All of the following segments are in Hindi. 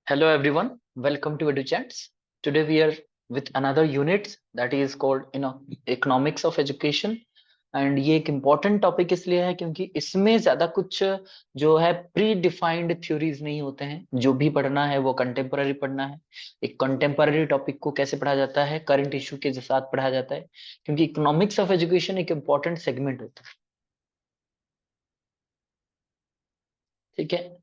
Hello everyone, welcome to EduChats. Today we are with another unit that is called economics of education. And ये एक इम्पॉर्टेंट टॉपिक इसलिए है क्योंकि इसमें ज्यादा कुछ जो है प्री डिफाइंड थ्योरीज नहीं होते हैं। जो भी पढ़ना है वो कंटेम्पररी पढ़ना है। एक कंटेम्पररी टॉपिक को कैसे पढ़ा जाता है, करंट इशू के साथ पढ़ा जाता है, क्योंकि इकोनॉमिक्स ऑफ एजुकेशन एक इम्पॉर्टेंट सेगमेंट होता है। ठीक है,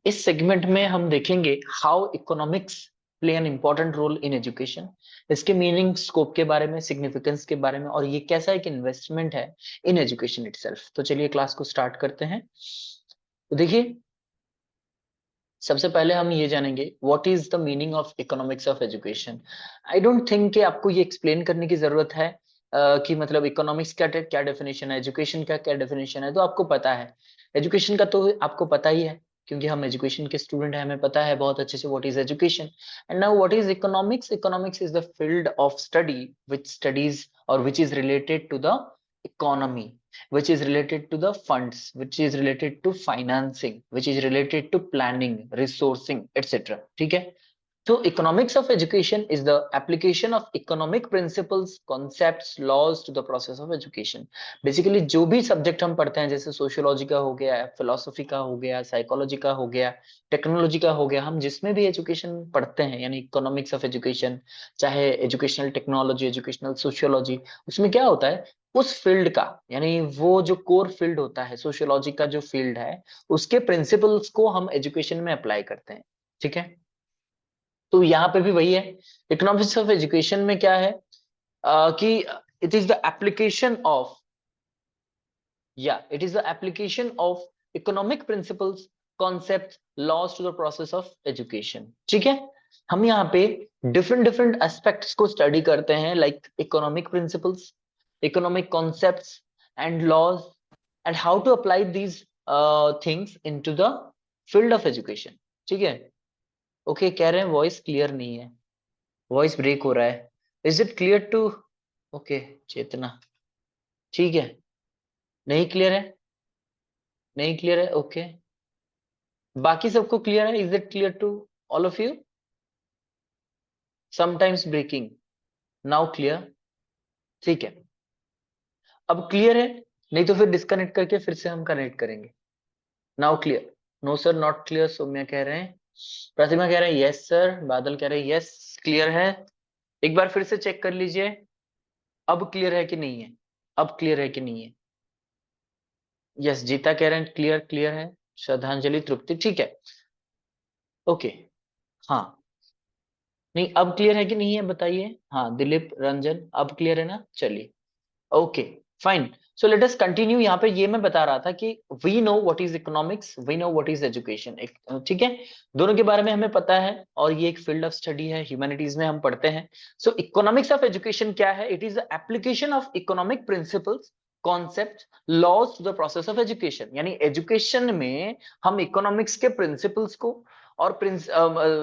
इस सेगमेंट में हम देखेंगे how economics play an important role in education. इसके मीनिंग, स्कोप के बारे में, सिग्निफिकेंस के बारे में, और ये कैसा एक इन्वेस्टमेंट है इन एजुकेशन इटसेल्फ। तो चलिए क्लास को स्टार्ट करते हैं। तो देखिए, सबसे पहले हम ये जानेंगे what is the meaning of economics of education. I don't think कि आपको ये एक्सप्लेन करने की जरूरत है कि मतलब इकोनॉमिक्स का क्या डेफिनेशन है, एजुकेशन का क्या डेफिनेशन है। तो आपको पता है एजुकेशन का, तो आपको पता ही है क्योंकि हम एजुकेशन के स्टूडेंट हैं, हमें पता है बहुत अच्छे से what is education. And now what is economics. Economics is the field of study which studies और which is related to the economy, which is related to the funds, which is related to financing, which is related to planning, resourcing, etc. ठीक है। तो economics of education is the application of economic principles, concepts, laws to the process of education. Basically जो भी सब्जेक्ट हम पढ़ते हैं, जैसे सोशियोलॉजी का हो गया, फिलोसफी का हो गया, साइकोलॉजी का हो गया, टेक्नोलॉजी का हो गया, हम जिसमें भी एजुकेशन पढ़ते हैं यानी इकोनॉमिक्स ऑफ एजुकेशन, चाहे एजुकेशनल टेक्नोलॉजी, एजुकेशनल सोशियोलॉजी, उसमें क्या होता है, उस फील्ड का यानी वो जो कोर फील्ड होता है, सोशियोलॉजी का जो फील्ड है, उसके प्रिंसिपल्स को हम एजुकेशन में अप्लाई करते हैं। ठीक है, तो यहाँ पे भी वही है। इकोनॉमिक्स ऑफ एजुकेशन में क्या है कि it is the application of, या it is the application of economic principles, concept, laws to the process of education. ठीक है, हम यहाँ पे डिफरेंट डिफरेंट एस्पेक्ट्स को स्टडी करते हैं, like economic principles, economic concepts and laws, and how to apply these things into the field of education. ठीक है, ओके, कह रहे हैं वॉइस क्लियर नहीं है, वॉइस ब्रेक हो रहा है। Is it clear to, okay Chetna, ठीक है, नहीं क्लियर है, नहीं क्लियर है, ओके। बाकी सबको क्लियर है, is it clear to all of you? Sometimes breaking, now clear, ठीक है। अब क्लियर है, नहीं तो फिर डिस्कनेक्ट करके फिर से हम कनेक्ट करेंगे। Now clear? No sir, not clear. Saumya कह रहे हैं, प्रतिमा कह रहे हैं यस सर, बादल कह रहे हैं यस क्लियर है। एक बार फिर से चेक कर लीजिए, अब क्लियर है कि नहीं है, अब क्लियर है कि नहीं है। यस, जीता कह रहे हैं क्लियर, क्लियर है। श्रद्धांजलि, तृप्ति, ठीक है, ओके। हाँ, नहीं अब क्लियर है कि नहीं है बताइए। हाँ दिलीप, रंजन, अब क्लियर है ना, चलिए, okay fine. So let us continue. यहाँ पे ये मैं बता रहा था कि we know what is economics, we know what is education. ठीक है, दोनों के बारे में हमें पता है और ये एक फील्ड ऑफ स्टडी है, ह्यूमैनिटीज में हम पढ़ते हैं। सो इकोनॉमिक्स ऑफ एजुकेशन क्या है? It is the application of economic principles, concept, laws to the process of education. यानी एजुकेशन में हम इकोनॉमिक्स के प्रिंसिपल्स को और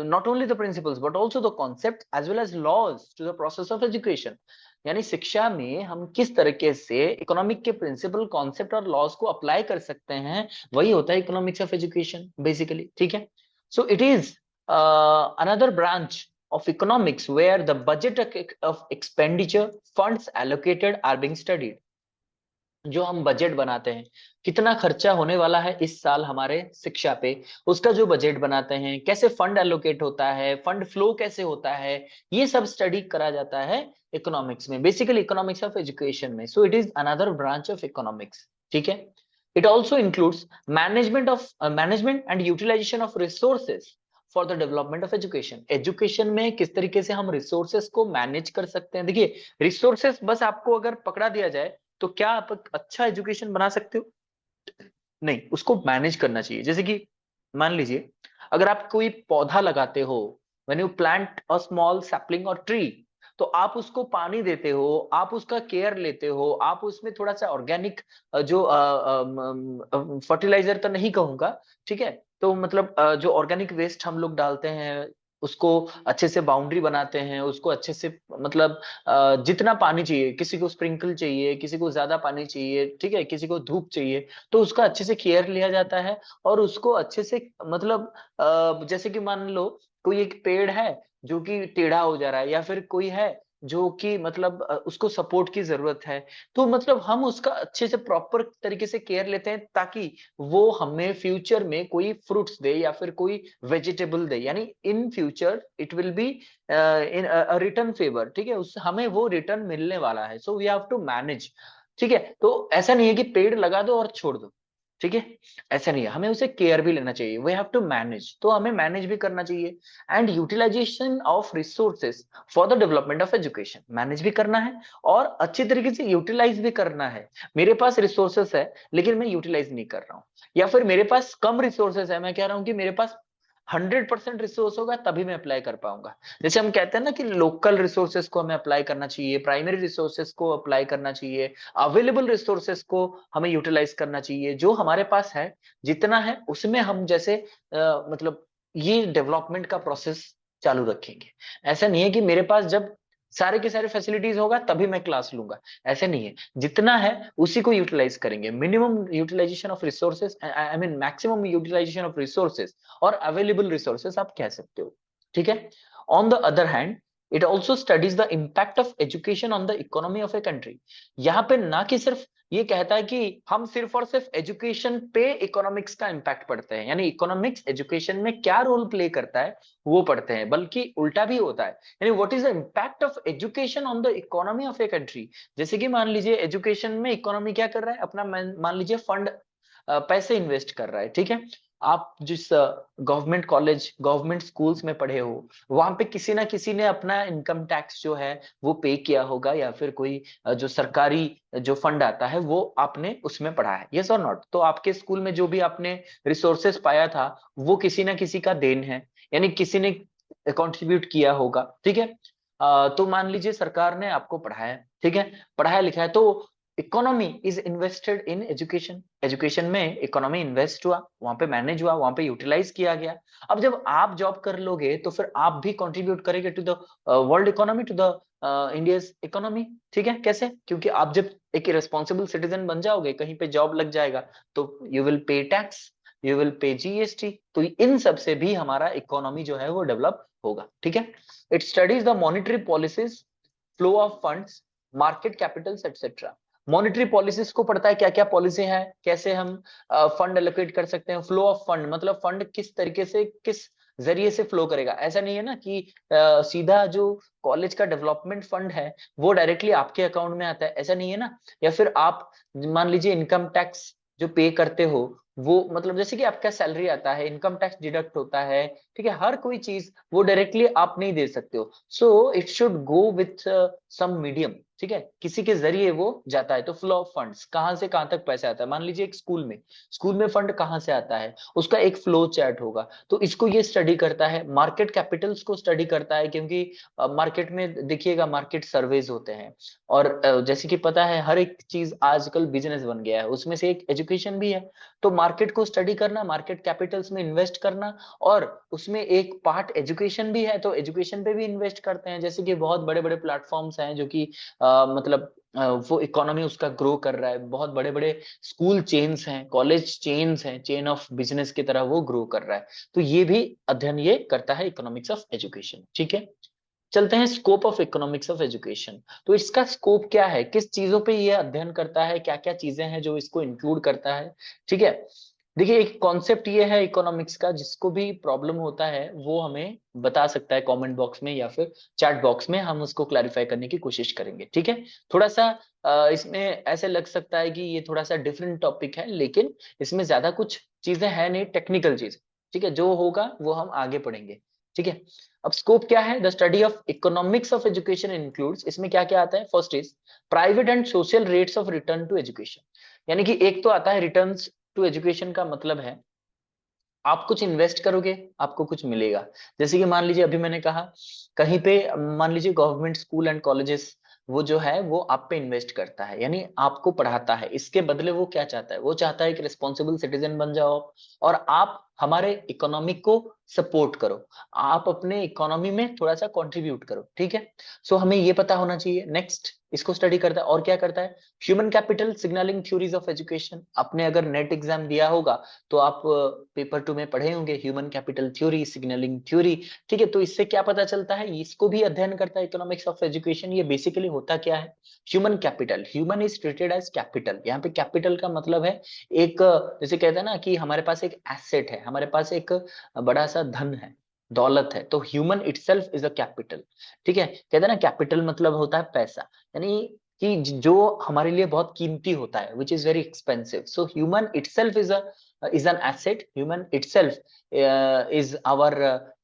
not only the principles but also the concept as well as laws to the process of education. यानी शिक्षा में हम किस तरीके से इकोनॉमिक के प्रिंसिपल, कॉन्सेप्ट और लॉज को अप्लाई कर सकते हैं, वही होता है इकोनॉमिक्स ऑफ एजुकेशन बेसिकली। ठीक है, so it is another branch of economics where the budget of expenditure, funds allocated are being studied। जो हम बजट बनाते हैं, कितना खर्चा होने वाला है इस साल हमारे शिक्षा पे, उसका जो बजट बनाते हैं, कैसे फंड एलोकेट होता है, फंड फ्लो कैसे होता है, ये सब स्टडी करा जाता है इकोनॉमिक्स में, बेसिकली इकोनॉमिक्स ऑफ एजुकेशन में। So it is another branch of economics. ठीक है, it also includes management and utilization of resources for the development of education. Education में किस तरीके से हम रिसोर्सेज को मैनेज कर सकते हैं। देखिए, रिसोर्सेज बस आपको अगर पकड़ा दिया जाए तो क्या आप एक अच्छा एजुकेशन बना सकते हो? नहीं, उसको मैनेज करना चाहिए। जैसे कि मान लीजिए, अगर आप कोई पौधा लगाते हो, when you plant a small sapling और ट्री, तो आप उसको पानी देते हो, आप उसका केयर लेते हो, आप उसमें थोड़ा सा ऑर्गेनिक जो फर्टिलाइजर तो नहीं कहूंगा, ठीक है, तो मतलब जो ऑर्गेनिक वेस्ट हम लोग डालते हैं, उसको अच्छे से बाउंड्री बनाते हैं, उसको अच्छे से मतलब जितना पानी चाहिए, किसी को स्प्रिंकल चाहिए, किसी को ज्यादा पानी चाहिए, ठीक है, किसी को धूप चाहिए, तो उसका अच्छे से केयर लिया जाता है। और उसको अच्छे से मतलब जैसे कि मान लो कोई एक पेड़ है जो कि टेढ़ा हो जा रहा है, या फिर कोई है जो कि मतलब उसको सपोर्ट की जरूरत है, तो मतलब हम उसका अच्छे से प्रॉपर तरीके से केयर लेते हैं ताकि वो हमें फ्यूचर में कोई फ्रूट्स दे या फिर कोई वेजिटेबल दे, यानी in future it will be in return favour, ठीक है, उससे हमें वो रिटर्न मिलने वाला है। So we have to manage, ठीक है। तो ऐसा नहीं है कि पेड़ लगा दो और छोड़ दो, ठीक है, ऐसा नहीं है, हमें उसे केयर भी लेना चाहिए, वी हैव टू मैनेज, तो हमें मैनेज भी करना चाहिए। And utilization of resources for the development of education, manage भी करना है और अच्छी तरीके से यूटिलाइज भी करना है। मेरे पास रिसोर्सेस है लेकिन मैं यूटिलाइज नहीं कर रहा हूँ, या फिर मेरे पास कम रिसोर्सेस है, मैं कह रहा हूँ कि मेरे पास 100% रिसोर्स होगा तभी मैं अप्लाई कर पाऊंगा। जैसे हम कहते हैं ना कि लोकल रिसोर्सेस को हमें अप्लाई करना चाहिए, प्राइमरी रिसोर्सेस को अप्लाई करना चाहिए, अवेलेबल रिसोर्सेस को हमें यूटिलाइज करना चाहिए, जो हमारे पास है जितना है उसमें हम जैसे मतलब ये डेवलपमेंट का प्रोसेस चालू रखेंगे। ऐसा नहीं है कि मेरे पास जब सारे के सारे फैसिलिटीज होगा तभी मैं क्लास लूंगा, ऐसे नहीं है, जितना है उसी को यूटिलाइज करेंगे। Minimum utilization of resources, I mean maximum utilization of resources और अवेलेबल रिसोर्सेज आप कह सकते हो, ठीक है। On the other hand it also studies the impact of education on the economy of a country. यहाँ पे ना कि सिर्फ ये कहता है कि हम सिर्फ और सिर्फ एजुकेशन पे इकोनॉमिक्स का इम्पैक्ट पढ़ते हैं, यानी इकोनॉमिक्स एजुकेशन में क्या रोल प्ले करता है वो पढ़ते हैं, बल्कि उल्टा भी होता है, यानी what is the impact of education on the economy of a country. जैसे कि मान लीजिए एजुकेशन में इकोनॉमी क्या कर रहा है, अपना मान लीजिए फंड पैसे इन्वेस्ट कर रहा है, ठीक है। आप जिस गवर्नमेंट कॉलेज गवर्नमेंट स्कूल्स में पढ़े हो, वहां पे किसी ना किसी ने अपना इनकम टैक्स जो है वो पे किया होगा, या फिर कोई जो सरकारी जो फंड आता है वो आपने उसमें पढ़ा है, यस और नॉट। तो आपके स्कूल में जो भी आपने रिसोर्सेस पाया था वो किसी ना किसी का देन है, यानी किसी ने कंट्रीब्यूट किया होगा, ठीक है। तो मान लीजिए सरकार ने आपको पढ़ाया, ठीक है, पढ़ाया लिखा है, तो economy is invested in education, education में इकोनॉमी इन्वेस्ट हुआ, वहां पे मैनेज हुआ, वहां पे यूटिलाइज किया गया। अब जब आप जॉब कर लोगे तो फिर आप भी कंट्रीब्यूट करेंगे to the world economy, to the India economy, ठीक है। कैसे? क्योंकि आप जब एक रिस्पॉन्सिबल सिटीजन बन जाओगे, कहीं पे जॉब लग जाएगा, तो you will pay tax, you will pay GST, तो इन सब से भी हमारा इकोनॉमी जो है वो डेवलप होगा, ठीक है। It studies the monetary policies, flow of funds, market Capitals etcetera. Monetary policies को पढ़ता है, क्या क्या पॉलिसी है, कैसे हम फंड एलोकेट कर सकते हैं, फ्लो ऑफ फंड मतलब फंड किस तरीके से किस जरिए से फ्लो करेगा। ऐसा नहीं है ना कि सीधा जो कॉलेज का डेवलपमेंट फंड है वो डायरेक्टली आपके अकाउंट में आता है, ऐसा नहीं है ना। या फिर आप मान लीजिए इनकम टैक्स जो पे करते हो, वो मतलब जैसे कि आपका सैलरी आता है, इनकम टैक्स डिडक्ट होता है, ठीक है, हर कोई चीज वो डायरेक्टली आप नहीं दे सकते हो। So it should go with some medium, ठीक है, किसी के जरिए वो जाता है। तो फ्लो ऑफ फंड्स, कहां से कहां तक पैसा आता है, मान लीजिए एक स्कूल में फंड कहां से आता है, उसका एक फ्लो चार्ट होगा, तो इसको ये स्टडी करता है। मार्केट कैपिटल्स को स्टडी करता है, क्योंकि मार्केट में देखिएगा मार्केट सर्वेज होते हैं, और जैसे कि पता है हर एक चीज आजकल बिजनेस बन गया है, उसमें से एक एजुकेशन भी है। तो मार्केट को स्टडी करना, मार्केट कैपिटल्स में इन्वेस्ट करना, और उसमें एक पार्ट एजुकेशन भी है, तो एजुकेशन पे भी इन्वेस्ट करते हैं। जैसे कि बहुत बड़े बड़े प्लेटफॉर्म्स हैं जो कि मतलब वो इकोनॉमी उसका ग्रो कर रहा है, बहुत बड़े बड़े स्कूल चेन्स हैं, कॉलेज चेन्स हैं, चेन ऑफ बिजनेस की तरह वो ग्रो कर रहा है। तो ये भी अध्ययन ये करता है इकोनॉमिक्स ऑफ एजुकेशन, ठीक है। चलते हैं scope of economics of education. तो इसका स्कोप क्या है, किस चीजों पे ये अध्ययन करता है, क्या क्या चीजें हैं जो इसको इंक्लूड करता है, ठीक है। देखिए एक कॉन्सेप्ट ये है इकोनॉमिक्स का, जिसको भी प्रॉब्लम होता है वो हमें बता सकता है कमेंट बॉक्स में या फिर चैट बॉक्स में, हम उसको क्लैरिफाई करने की कोशिश करेंगे, ठीक है। थोड़ा सा इसमें ऐसे लग सकता है कि ये थोड़ा सा डिफरेंट टॉपिक है, लेकिन इसमें ज्यादा कुछ चीजें है नहीं, टेक्निकल चीज, ठीक है, जो होगा वो हम आगे पढ़ेंगे, ठीक है। अब स्कोप क्या है, the study of economics of education includes, इसमें क्या क्या आता है, first is private and social rates of return to education. यानी कि एक तो आता है रिटर्न्स टू एजुकेशन, का मतलब है आप कुछ इन्वेस्ट करोगे आपको कुछ मिलेगा। जैसे कि मान लीजिए अभी मैंने कहा कहीं पे, मान लीजिए गवर्नमेंट स्कूल एंड कॉलेजेस, वो जो है वो आप पे इन्वेस्ट करता है, यानी आपको पढ़ाता है, इसके बदले वो क्या चाहता है, वो चाहता है कि रिस्पॉन्सिबल सिटीजन बन जाओ, और आप हमारे इकोनॉमी को सपोर्ट करो, आप अपने इकोनॉमी में थोड़ा सा कंट्रीब्यूट करो, ठीक है। सो हमें ये पता होना चाहिए। नेक्स्ट इसको स्टडी करता है और क्या करता है, human capital signalling theories of education. आपने अगर नेट एग्जाम दिया होगा तो आप पेपर 2 में पढ़े होंगे human capital theory, signalling theory, ठीक है। तो इससे क्या पता चलता है, इसको भी अध्ययन करता है इकोनॉमिक्स ऑफ एजुकेशन। ये बेसिकली होता क्या है, human capital, human is treated as capital. यहाँ पे कैपिटल का मतलब है एक, जैसे कहते हैं ना कि हमारे पास एक एसेट है, हमारे पास एक बड़ा सा धन है, दौलत है, तो human itself is a capital, ठीक है। कहते हैं ना कैपिटल मतलब होता है पैसा, यानी कि जो हमारे लिए बहुत कीमती होता है, which is very expensive. So human itself is an asset, human itself is our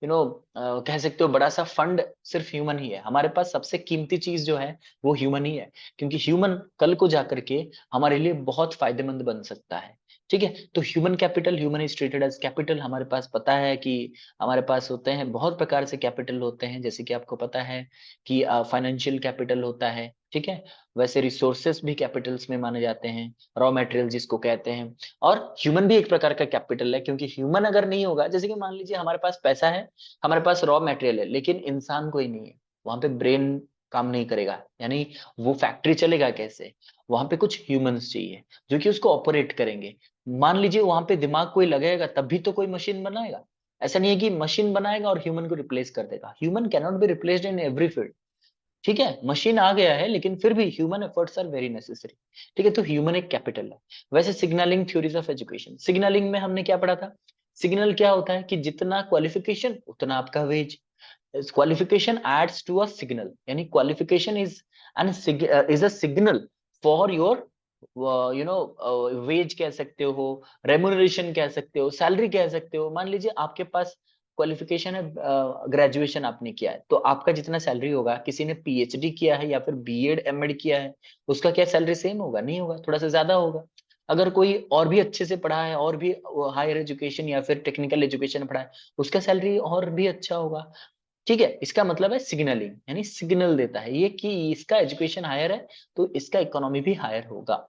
कह सकते हो बड़ा सा फंड सिर्फ ह्यूमन ही है। हमारे पास सबसे कीमती चीज जो है वो ह्यूमन ही है, क्योंकि ह्यूमन कल को जाकर के हमारे लिए बहुत फायदेमंद बन सकता है, ठीक है। तो human capital, human is treated as capital. हमारे पास पता है कि हमारे पास होते हैं बहुत प्रकार से कैपिटल होते हैं, जैसे कि आपको पता है कि फाइनेंशियल कैपिटल होता है, ठीक है। वैसे रिसोर्सेस भी कैपिटल्स में माने जाते हैं, रॉ मटेरियल जिसको कहते हैं। और ह्यूमन भी एक प्रकार का कैपिटल है, क्योंकि ह्यूमन अगर नहीं होगा, जैसे कि मान लीजिए हमारे पास पैसा है, हमारे पास रॉ मटेरियल है, लेकिन इंसान कोई नहीं है, वहां पे ब्रेन काम नहीं करेगा, यानी वो फैक्ट्री चलेगा कैसे, वहां पे कुछ ह्यूमंस चाहिए जो कि उसको ऑपरेट करेंगे। मान लीजिए वहां पे दिमाग कोई लगेगा तभी तो कोई मशीन बनाएगा। ऐसा नहीं है कि मशीन बनाएगा और ह्यूमन को रिप्लेस कर देगा। Human can not be replaced in every field, ठीक है। मशीन आ गया है लेकिन फिर भी human efforts are very necessary, ठीक है। तो ह्यूमन एक कैपिटल है। वैसे signalling theories of education, signalling में हमने क्या पढ़ा था, सिग्नल क्या होता है कि जितना क्वालिफिकेशन उतना आपका wage, qualification adds to a signal, यानी qualification is a signal for your wage कह सकते हो, रेम्युनरेशन कह सकते हो, सैलरी कह सकते हो। मान लीजिए आपके पास क्वालिफिकेशन है, ग्रेजुएशन आपने किया है, तो आपका जितना सैलरी होगा, किसी ने पीएचडी किया है या फिर बीएड एमएड किया है, उसका क्या सैलरी सेम होगा, नहीं होगा, थोड़ा सा ज्यादा होगा। अगर कोई और भी अच्छे से पढ़ा है और भी हायर एजुकेशन या फिर टेक्निकल एजुकेशन पढ़ा है, उसका सैलरी और भी अच्छा होगा, ठीक है। इसका मतलब है सिग्नलिंग, यानी सिग्नल देता है ये कि इसका एजुकेशन हायर है तो इसका इकोनॉमी भी हायर होगा।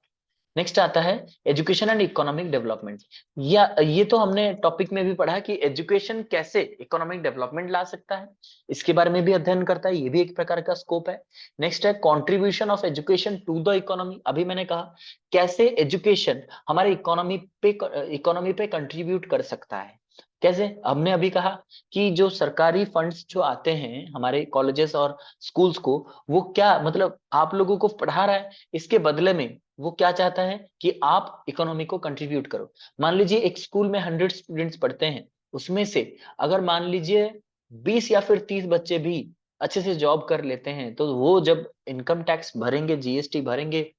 नेक्स्ट आता है एजुकेशन एंड इकोनॉमिक डेवलपमेंट। या ये तो हमने टॉपिक में भी पढ़ा कि एजुकेशन कैसे इकोनॉमिक डेवलपमेंट ला सकता है, इसके बारे में भी अध्ययन करता है, ये भी एक प्रकार का स्कोप है। नेक्स्ट है contribution of education to the economy. अभी मैंने कहा कैसे एजुकेशन हमारे इकोनॉमी पे कंट्रीब्यूट कर सकता है। कैसे, हमने अभी कहा कि जो सरकारी फंड्स जो आते हैं हमारे कॉलेजेस और स्कूल्स को, वो क्या मतलब आप लोगों को पढ़ा रहा है, इसके बदले में वो क्या चाहता है कि आप इकोनॉमी को कंट्रीब्यूट करो। मान लीजिए एक स्कूल में 100 स्टूडेंट्स पढ़ते हैं, उसमें से अगर मान लीजिए 20 या फिर 30 बच्चे भी अच्छे से जॉब कर लेते हैं, तो वो जब इनकम टैक्स भरेंगे, जीएसटी भरेंगे,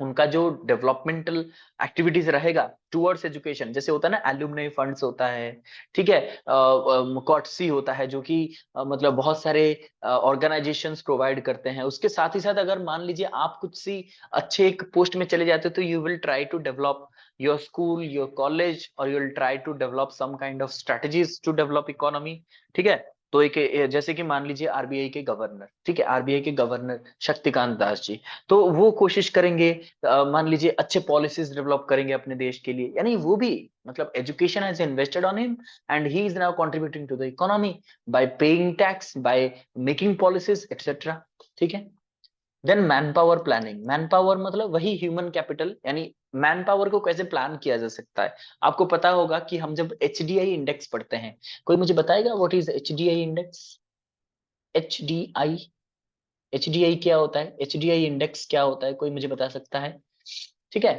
उनका जो डेवलपमेंटल एक्टिविटीज रहेगा टुवर्ड्स एजुकेशन, जैसे होता है ना एलुमनी फंड्स होता है, ठीक है, कॉटसी होता है जो कि मतलब बहुत सारे ऑर्गेनाइजेशंस प्रोवाइड करते हैं। उसके साथ ही साथ अगर मान लीजिए आप कुछ सी अच्छे एक पोस्ट में चले जाते हो, तो you will try to develop your school, your college, और you will try to develop some kind of strategies to develop economy, ठीक है। तो एक जैसे कि मान लीजिए आरबीआई के गवर्नर, ठीक है, आरबीआई के गवर्नर शक्तिकांत दास जी, तो वो कोशिश करेंगे, मान लीजिए अच्छे पॉलिसीज डेवलप करेंगे अपने देश के लिए, यानी वो भी मतलब education has invested on him and he is now contributing to the economy by paying tax, by making policies etcetera, ठीक है। Then manpower planning, manpower मतलब वही ह्यूमन कैपिटल, यानी मैन पावर को कैसे प्लान किया जा सकता है। आपको पता होगा कि हम जब एचडीआई इंडेक्स पढ़ते हैं, कोई मुझे बताएगा what is HDI index, HDI, HDI क्या होता है, एचडीआई इंडेक्स क्या होता है, कोई मुझे बता सकता है, ठीक है।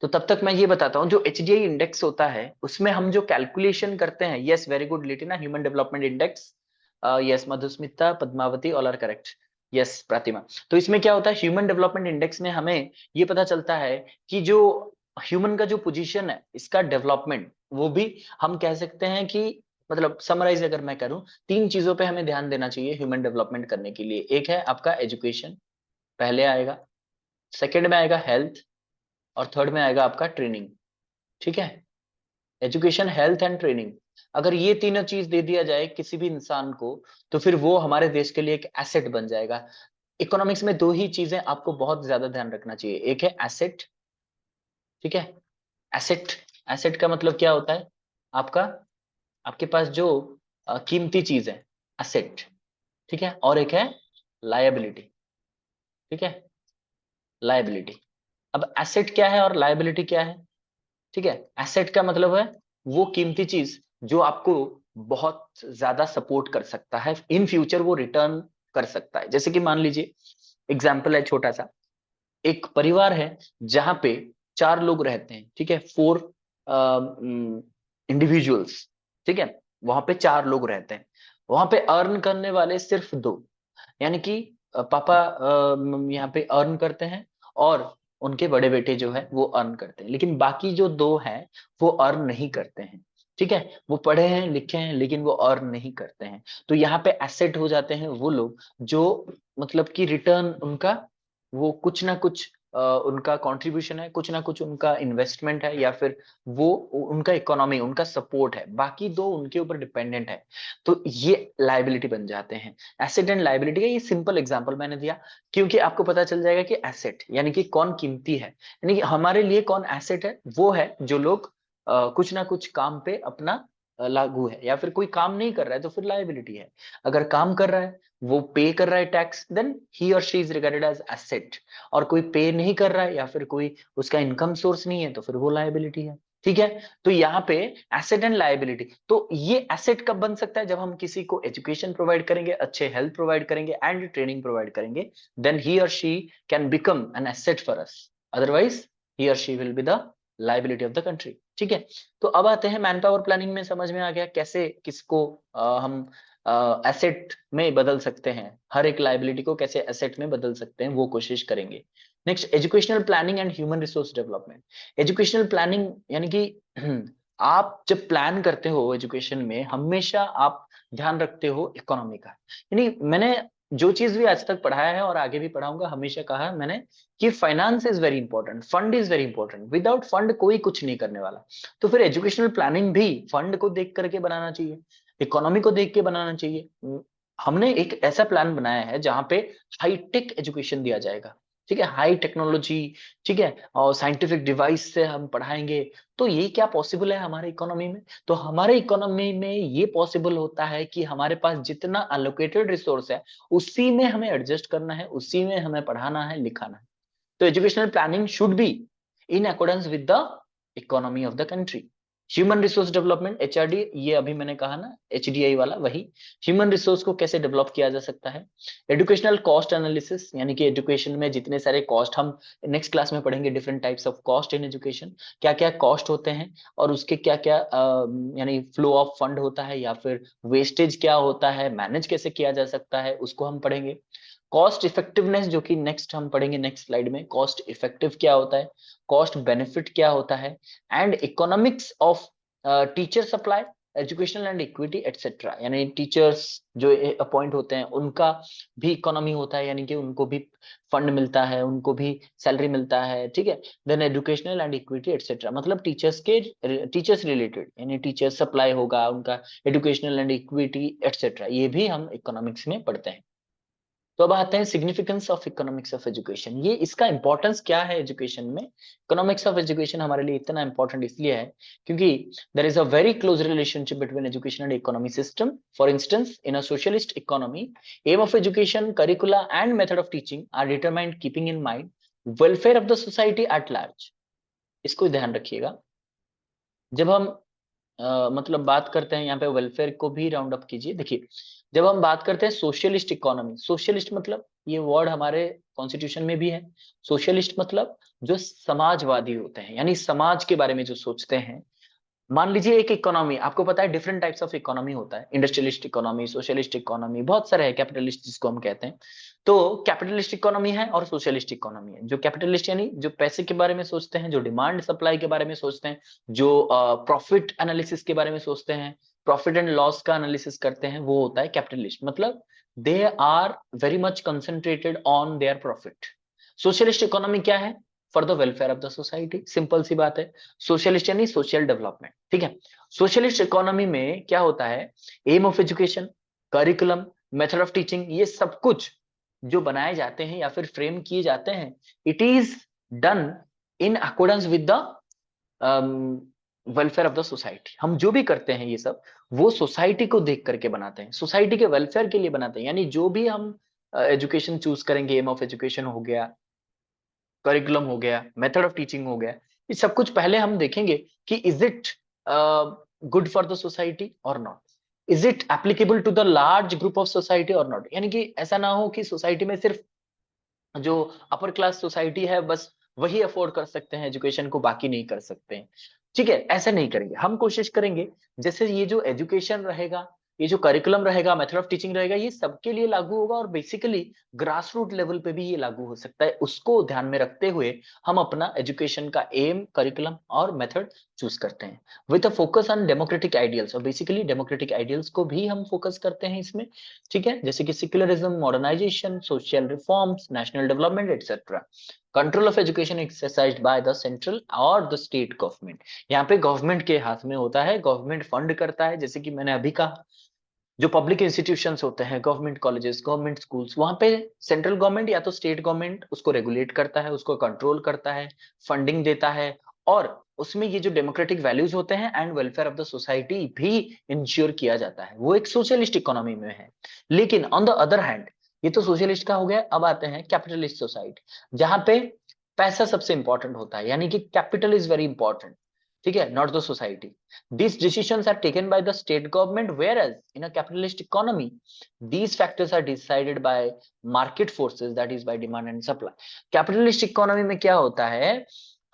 तो तब तक मैं ये बताता हूँ, जो एचडीआई इंडेक्स होता है उसमें हम जो कैलकुलेशन करते हैं, yes very good Litina, human development index, yes Madhusmita Padmavati all are correct, yes Pratima. तो इसमें क्या होता है, ह्यूमन डेवलपमेंट इंडेक्स में हमें ये पता चलता है कि जो ह्यूमन का जो पोजीशन है, इसका डेवलपमेंट, वो भी हम कह सकते हैं कि मतलब समराइज अगर मैं करूं, 3 चीजों पे हमें ध्यान देना चाहिए ह्यूमन डेवलपमेंट करने के लिए। एक है आपका एजुकेशन, पहले आएगा, सेकंड में आएगा हेल्थ, और थर्ड में आएगा आपका ट्रेनिंग, ठीक है। एजुकेशन, हेल्थ एंड ट्रेनिंग, अगर ये तीनों चीज दे दिया जाए किसी भी इंसान को, तो फिर वो हमारे देश के लिए एक एसेट बन जाएगा। इकोनॉमिक्स में 2 ही चीजें आपको बहुत ज्यादा ध्यान रखना चाहिए, एक है एसेट, ठीक है, एसेट, एसेट का मतलब क्या होता है, आपका, आपके पास जो कीमती चीज है एसेट, ठीक है, और एक है लायबिलिटी, ठीक है, लायबिलिटी। अब एसेट क्या है और लायबिलिटी क्या है? ठीक है, एसेट का मतलब है वो कीमती चीज जो आपको बहुत ज्यादा सपोर्ट कर सकता है, इन फ्यूचर वो रिटर्न कर सकता है। जैसे कि मान लीजिए एग्जाम्पल है छोटा सा, एक परिवार है जहां पे 4 लोग रहते हैं, ठीक है, 4 इंडिविजुअल्स, ठीक है, वहां पे 4 लोग रहते हैं, वहां पे अर्न करने वाले सिर्फ 2, यानी कि पापा यहाँ पे अर्न करते हैं और उनके बड़े बेटे जो है वो अर्न करते हैं, लेकिन बाकी जो 2 हैं वो अर्न नहीं करते हैं, ठीक है, वो पढ़े हैं लिखे हैं लेकिन वो अर्न नहीं करते हैं। तो यहाँ पे एसेट हो जाते हैं वो लोग जो मतलब कि रिटर्न उनका वो कुछ ना कुछ उनका कंट्रीब्यूशन है, कुछ ना कुछ उनका इन्वेस्टमेंट है, या फिर वो उनका इकोनॉमी, उनका सपोर्ट है, बाकी 2 उनके ऊपर डिपेंडेंट है। तो ये लायबिलिटी बन जाते हैं। एसेट एंड लायबिलिटी का ये सिंपल एग्जांपल मैंने दिया क्योंकि आपको पता चल जाएगा कि एसेट यानी कि कौन कीमती है, यानी कि हमारे लिए कौन एसेट है, वो है जो लोग कुछ ना कुछ काम पे अपना लागू है, या फिर कोई काम नहीं कर रहा है तो फिर लायबिलिटी है। अगर काम कर रहा है, वो पे कर रहा है टैक्स, देन ही और she is regarded as asset. और कोई पे नहीं कर रहा है या फिर कोई उसका इनकम सोर्स नहीं है तो फिर वो लायबिलिटी है, ठीक है। तो यहाँ पे एसेट एंड लायबिलिटी, तो ये एसेट कब बन सकता है? जब हम किसी को एजुकेशन प्रोवाइड करेंगे, अच्छे हेल्थ प्रोवाइड करेंगे एंड ट्रेनिंग प्रोवाइड करेंगे, देन ही और she can become an asset for us, otherwise he और she will be the liability of the country, ठीक है। तो अब आते हैं मैन पावर प्लानिंग में, समझ में आ गया कैसे किसको हम एसेट में बदल सकते हैं, हर एक लायबिलिटी को कैसे एसेट में बदल सकते हैं वो कोशिश करेंगे। Next, educational planning and human resource development. Educational planning यानी कि आप जब प्लान करते हो एजुकेशन में, हमेशा आप ध्यान रखते हो इकोनॉमी का। यानी मैंने जो चीज भी आज तक पढ़ाया है और आगे भी पढ़ाऊंगा, हमेशा कहा है मैंने कि finance is very important, fund is very important, without fund कोई कुछ नहीं करने वाला। तो फिर एजुकेशनल प्लानिंग भी फंड को देख करके बनाना चाहिए, इकोनॉमी को देख के बनाना चाहिए। हमने एक ऐसा प्लान बनाया है जहां पे हाईटेक एजुकेशन दिया जाएगा, ठीक है, हाई टेक्नोलॉजी, ठीक है, और साइंटिफिक डिवाइस से हम पढ़ाएंगे। तो ये क्या पॉसिबल है हमारे इकोनॉमी में? तो हमारे इकोनॉमी में ये पॉसिबल होता है कि हमारे पास जितना अलोकेटेड रिसोर्स है उसी में हमें एडजस्ट करना है, उसी में हमें पढ़ाना है, लिखाना है। तो educational planning should be in accordance with the economy of the country. Human resource development, HRD, ये अभी मैंने कहा ना, एचडीआई वाला वही। ह्यूमन रिसोर्स को कैसे डेवलप किया जा सकता है? एजुकेशनल कॉस्ट एनालिसिस, यानी कि एजुकेशन में जितने सारे कॉस्ट, हम नेक्स्ट क्लास में पढ़ेंगे different types of cost in education, क्या क्या कॉस्ट होते हैं और उसके क्या क्या यानी फ्लो ऑफ फंड होता है या फिर वेस्टेज क्या होता है, मैनेज कैसे किया जा सकता है, उसको हम पढ़ेंगे। कॉस्ट इफेक्टिवनेस, जो कि नेक्स्ट हम पढ़ेंगे नेक्स्ट स्लाइड में, कॉस्ट इफेक्टिव क्या होता है, कॉस्ट बेनिफिट क्या होता है, and economics of teacher supply, educational and equity etcetera, यानी टीचर्स जो अपॉइंट होते हैं उनका भी इकोनॉमी होता है, यानी कि उनको भी फंड मिलता है, उनको भी सैलरी मिलता है, ठीक है। Then educational and equity etcetera, मतलब टीचर्स रिलेटेड, यानी टीचर सप्लाई होगा उनका, एजुकेशनल एंड इक्विटी एटसेट्रा, ये भी हम इकोनॉमिक्स में पढ़ते हैं। तो अब आते हैं significance of economics of education, ये इसका इंपॉर्टेंस क्या है एजुकेशन में। इकोनॉमिक्स ऑफ एजुकेशन हमारे लिए इतना इंपॉर्टेंट इसलिए है क्योंकि there is a very close relationship between education and economy system. For instance, in a socialist economy, aim of education, curricula and method of teaching are determined keeping in mind welfare of the society at large. इसको ध्यान रखिएगा। जब हम मतलब बात करते हैं, यहाँ पे वेलफेयर को भी राउंड अप कीजिए। देखिए, जब हम बात करते हैं सोशलिस्ट इकोनॉमी, सोशलिस्ट मतलब ये वर्ड हमारे कॉन्स्टिट्यूशन में भी है। सोशलिस्ट मतलब जो समाजवादी होते हैं, यानी समाज के बारे में जो सोचते हैं। मान लीजिए एक इकोनॉमी, आपको पता है डिफरेंट टाइप्स ऑफ इकोनॉमी होता है, इंडस्ट्रियलिस्ट इकोनॉमी, सोशलिस्ट इकोनॉमी, बहुत सारे है, कैपिटलिस्ट जिसको हम कहते हैं। तो कैपिटलिस्ट इकोनॉमी है और सोशलिस्ट इकोनॉमी है। जो कैपिटलिस्ट यानी जो पैसे के बारे में सोचते हैं, जो डिमांड सप्लाई के बारे में सोचते हैं, जो प्रॉफिट एनालिसिस के बारे में सोचते हैं, प्रॉफिट एंड लॉस का एनालिसिस करते हैं, वो होता है कैपिटलिस्ट। मतलब they are very much concentrated on their profit. Socialist economy क्या है? For the welfare of the society, simple सी बात है। सोशलिस्ट यानी सोशल डेवलपमेंट, ठीक है। सोशलिस्ट इकोनॉमी में क्या होता है? Aim of education, curriculum, method of teaching, ये सब कुछ जो बनाए जाते हैं या फिर फ्रेम किए जाते हैं, it is done in accordance with the welfare of the society. हम जो भी करते हैं ये सब वो सोसाइटी को देख करके बनाते हैं, सोसाइटी के वेलफेयर के लिए बनाते हैं। यानी जो भी हम एजुकेशन चूज करेंगे, एम ऑफ एजुकेशन हो गया, करिकुलम हो गया, मेथड ऑफ टीचिंग हो गया, ये सब कुछ पहले हम देखेंगे कि is it good for the society और not, is it applicable to the large group of society और नॉट। यानी कि ऐसा ना हो कि सोसाइटी में सिर्फ जो अपर क्लास सोसाइटी है बस वही अफोर्ड कर सकते हैं एजुकेशन को, बाकी नहीं कर सकते हैं। ठीक है, ऐसा नहीं करेंगे। हम कोशिश करेंगे जैसे ये जो एजुकेशन रहेगा, ये जो करिकुलम रहेगा, मेथड ऑफ टीचिंग रहेगा, ये सबके लिए लागू होगा और बेसिकली ग्रास रूट लेवल पे भी ये लागू हो सकता है। उसको ध्यान में रखते हुए हम अपना एजुकेशन का एम, करिकुलम और मेथड चूज करते हैं with a focus on democratic ideals. और बेसिकली डेमोक्रेटिक आइडियल्स को भी हम फोकस करते हैं इसमें। ठीक है, जैसे कि secularism, modernization, social reforms, national development etcetera. Control of education exercised by the central और द स्टेट गवर्नमेंट। यहाँ पे गवर्नमेंट के हाथ में होता है, गवर्नमेंट फंड करता है। जैसे कि मैंने अभी कहा, जो पब्लिक इंस्टीट्यूशंस होते हैं, गवर्नमेंट कॉलेजेस, गवर्नमेंट स्कूल्स, वहां पे सेंट्रल गवर्नमेंट या तो स्टेट गवर्नमेंट उसको रेगुलेट करता है, उसको कंट्रोल करता है, फंडिंग देता है। और उसमें ये जो डेमोक्रेटिक वैल्यूज होते हैं and welfare of the society भी इंश्योर किया जाता है। वो एक सोशलिस्ट इकोनॉमी में है। लेकिन ऑन द अदर हैंड, ये तो सोशलिस्ट का हो गया, अब आते हैं कैपिटलिस्ट सोसाइटी, जहां पे पैसा सबसे इंपॉर्टेंट होता है, यानी कि कैपिटल इज वेरी इंपॉर्टेंट। ठीक है, not the society. These decisions are taken by the state government, whereas in a capitalist economy, these factors are decided by market forces, that is by demand and supply. Capitalist economy में क्या होता है,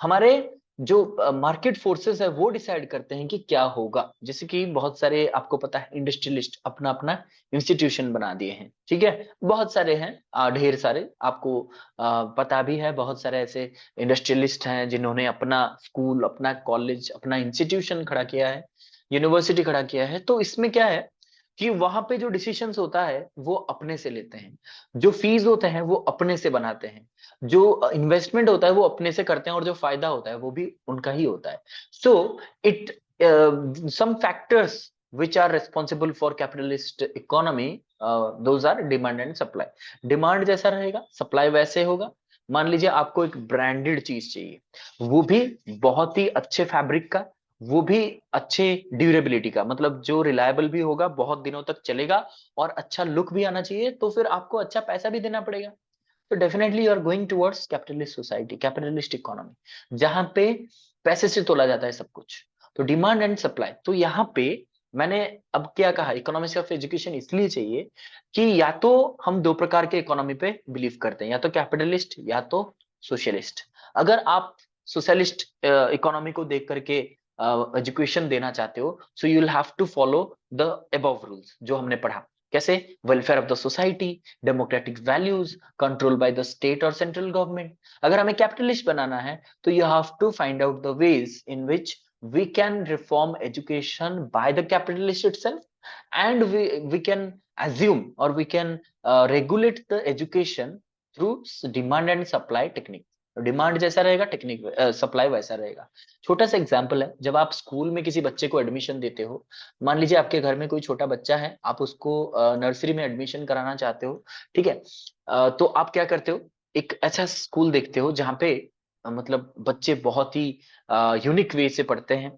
हमारे जो मार्केट फोर्सेस है वो डिसाइड करते हैं कि क्या होगा। जैसे कि बहुत सारे आपको पता है इंडस्ट्रियलिस्ट अपना अपना इंस्टीट्यूशन बना दिए हैं। ठीक है, बहुत सारे हैं, ढेर सारे आपको पता भी है। बहुत सारे ऐसे इंडस्ट्रियलिस्ट हैं जिन्होंने अपना स्कूल, अपना कॉलेज, अपना इंस्टीट्यूशन खड़ा किया है, यूनिवर्सिटी खड़ा किया है। तो इसमें क्या है कि वहां पे जो डिसीजंस होता है वो अपने से लेते हैं, जो फीस होते हैं वो अपने से बनाते हैं, जो इन्वेस्टमेंट होता है वो अपने से करते हैं, और जो फायदा होता है वो भी उनका ही होता है। So it some factors which are responsible for capitalist economy, those are demand and supply. Demand जैसा रहेगा, सप्लाई वैसे होगा। मान लीजिए आपको एक ब्रांडेड चीज चाहिए, वो भी बहुत ही अच्छे फैब्रिक का, वो भी अच्छे ड्यूरेबिलिटी का, मतलब जो रिलायबल भी होगा, बहुत दिनों तक चलेगा, और अच्छा लुक भी आना चाहिए, तो फिर आपको अच्छा पैसा भी देना पड़ेगा। तो definitely you are going towards capitalist society, capitalist economy, जहां पे पैसे से तोला जाता है सब कुछ। तो डिमांड एंड सप्लाई, तो यहाँ पे मैंने अब क्या कहा, इकोनॉमिक्स ऑफ एजुकेशन इसलिए चाहिए कि या तो हम दो प्रकार के इकोनॉमी पे बिलीव करते हैं, या तो कैपिटलिस्ट या तो सोशलिस्ट। अगर आप सोशलिस्ट इकोनॉमी को देख करके एजुकेशन देना चाहते हो, so you will have to follow the above rules जो हमने पढ़ा। कैसे? Welfare of the society, democratic values, control by the state और सेंट्रल गवर्नमेंट। अगर हमें कैपिटलिस्ट बनाना है तो you have to find out the ways in which we can reform education by the capitalist itself, and we can assume or we can regulate the education through demand and supply technique। Demand जैसा रहेगा, टेक्निक सप्लाई वैसा रहेगा। छोटा सा एग्जांपल है, जब आप स्कूल में किसी बच्चे को एडमिशन देते हो, मान लीजिए आपके घर में कोई छोटा बच्चा है, आप उसको नर्सरी में एडमिशन कराना चाहते हो। ठीक है, तो आप क्या करते हो, एक ऐसा स्कूल देखते हो जहाँ पे मतलब बच्चे बहुत ही यूनिक वे से पढ़ते हैं,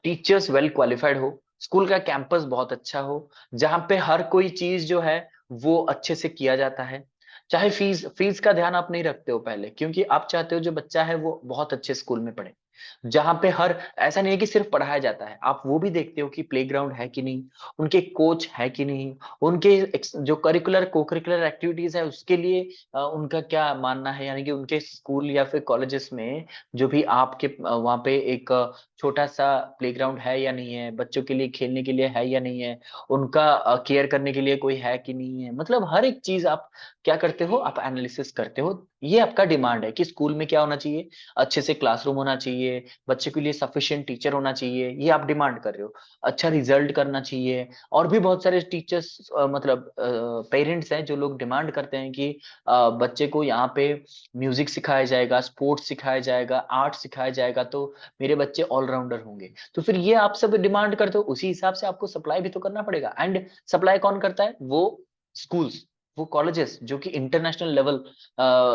टीचर्स वेल क्वालिफाइड हो, स्कूल का कैंपस बहुत अच्छा हो, जहां पे हर कोई चीज जो है वो अच्छे से किया जाता है। चाहे फीस फीस का ध्यान आप नहीं रखते हो पहले, क्योंकि आप चाहते हो जो बच्चा है वो बहुत अच्छे स्कूल में पढ़े, जहां पे हर ऐसा नहीं है कि सिर्फ पढ़ाया जाता है, आप वो भी देखते हो कि प्लेग्राउंड है कि नहीं, उनके कोच है कि नहीं, उनके जो करिकुलर को करिकुलर एक्टिविटीज है उसके लिए उनका क्या मानना है। यानी कि उनके स्कूल या फिर कॉलेजेस में जो भी आपके वहाँ पे एक छोटा सा प्लेग्राउंड है या नहीं है, बच्चों के लिए खेलने के लिए है या नहीं है, उनका केयर करने के लिए कोई है कि नहीं है, मतलब हर एक चीज आप क्या करते हो, आप एनालिसिस करते हो। ये आपका डिमांड है कि स्कूल में क्या होना चाहिए, अच्छे से क्लासरूम होना चाहिए, बच्चे के लिए सफिशिएंट टीचर होना चाहिए, ये आप डिमांड कर रहे हो। अच्छा रिजल्ट करना चाहिए, और भी बहुत सारे टीचर्स मतलब पेरेंट्स हैं जो लोग डिमांड करते हैं कि बच्चे को यहाँ पे म्यूजिक सिखाया जाएगा, स्पोर्ट्स सिखाया जाएगा, आर्ट सिखाया जाएगा, तो मेरे बच्चे ऑलराउंडर होंगे। तो फिर ये आप सब डिमांड करते हो, उसी हिसाब से आपको सप्लाई भी तो करना पड़ेगा। एंड सप्लाई कौन करता है? वो स्कूल्स, वो कॉलेजेस जो कि इंटरनेशनल लेवल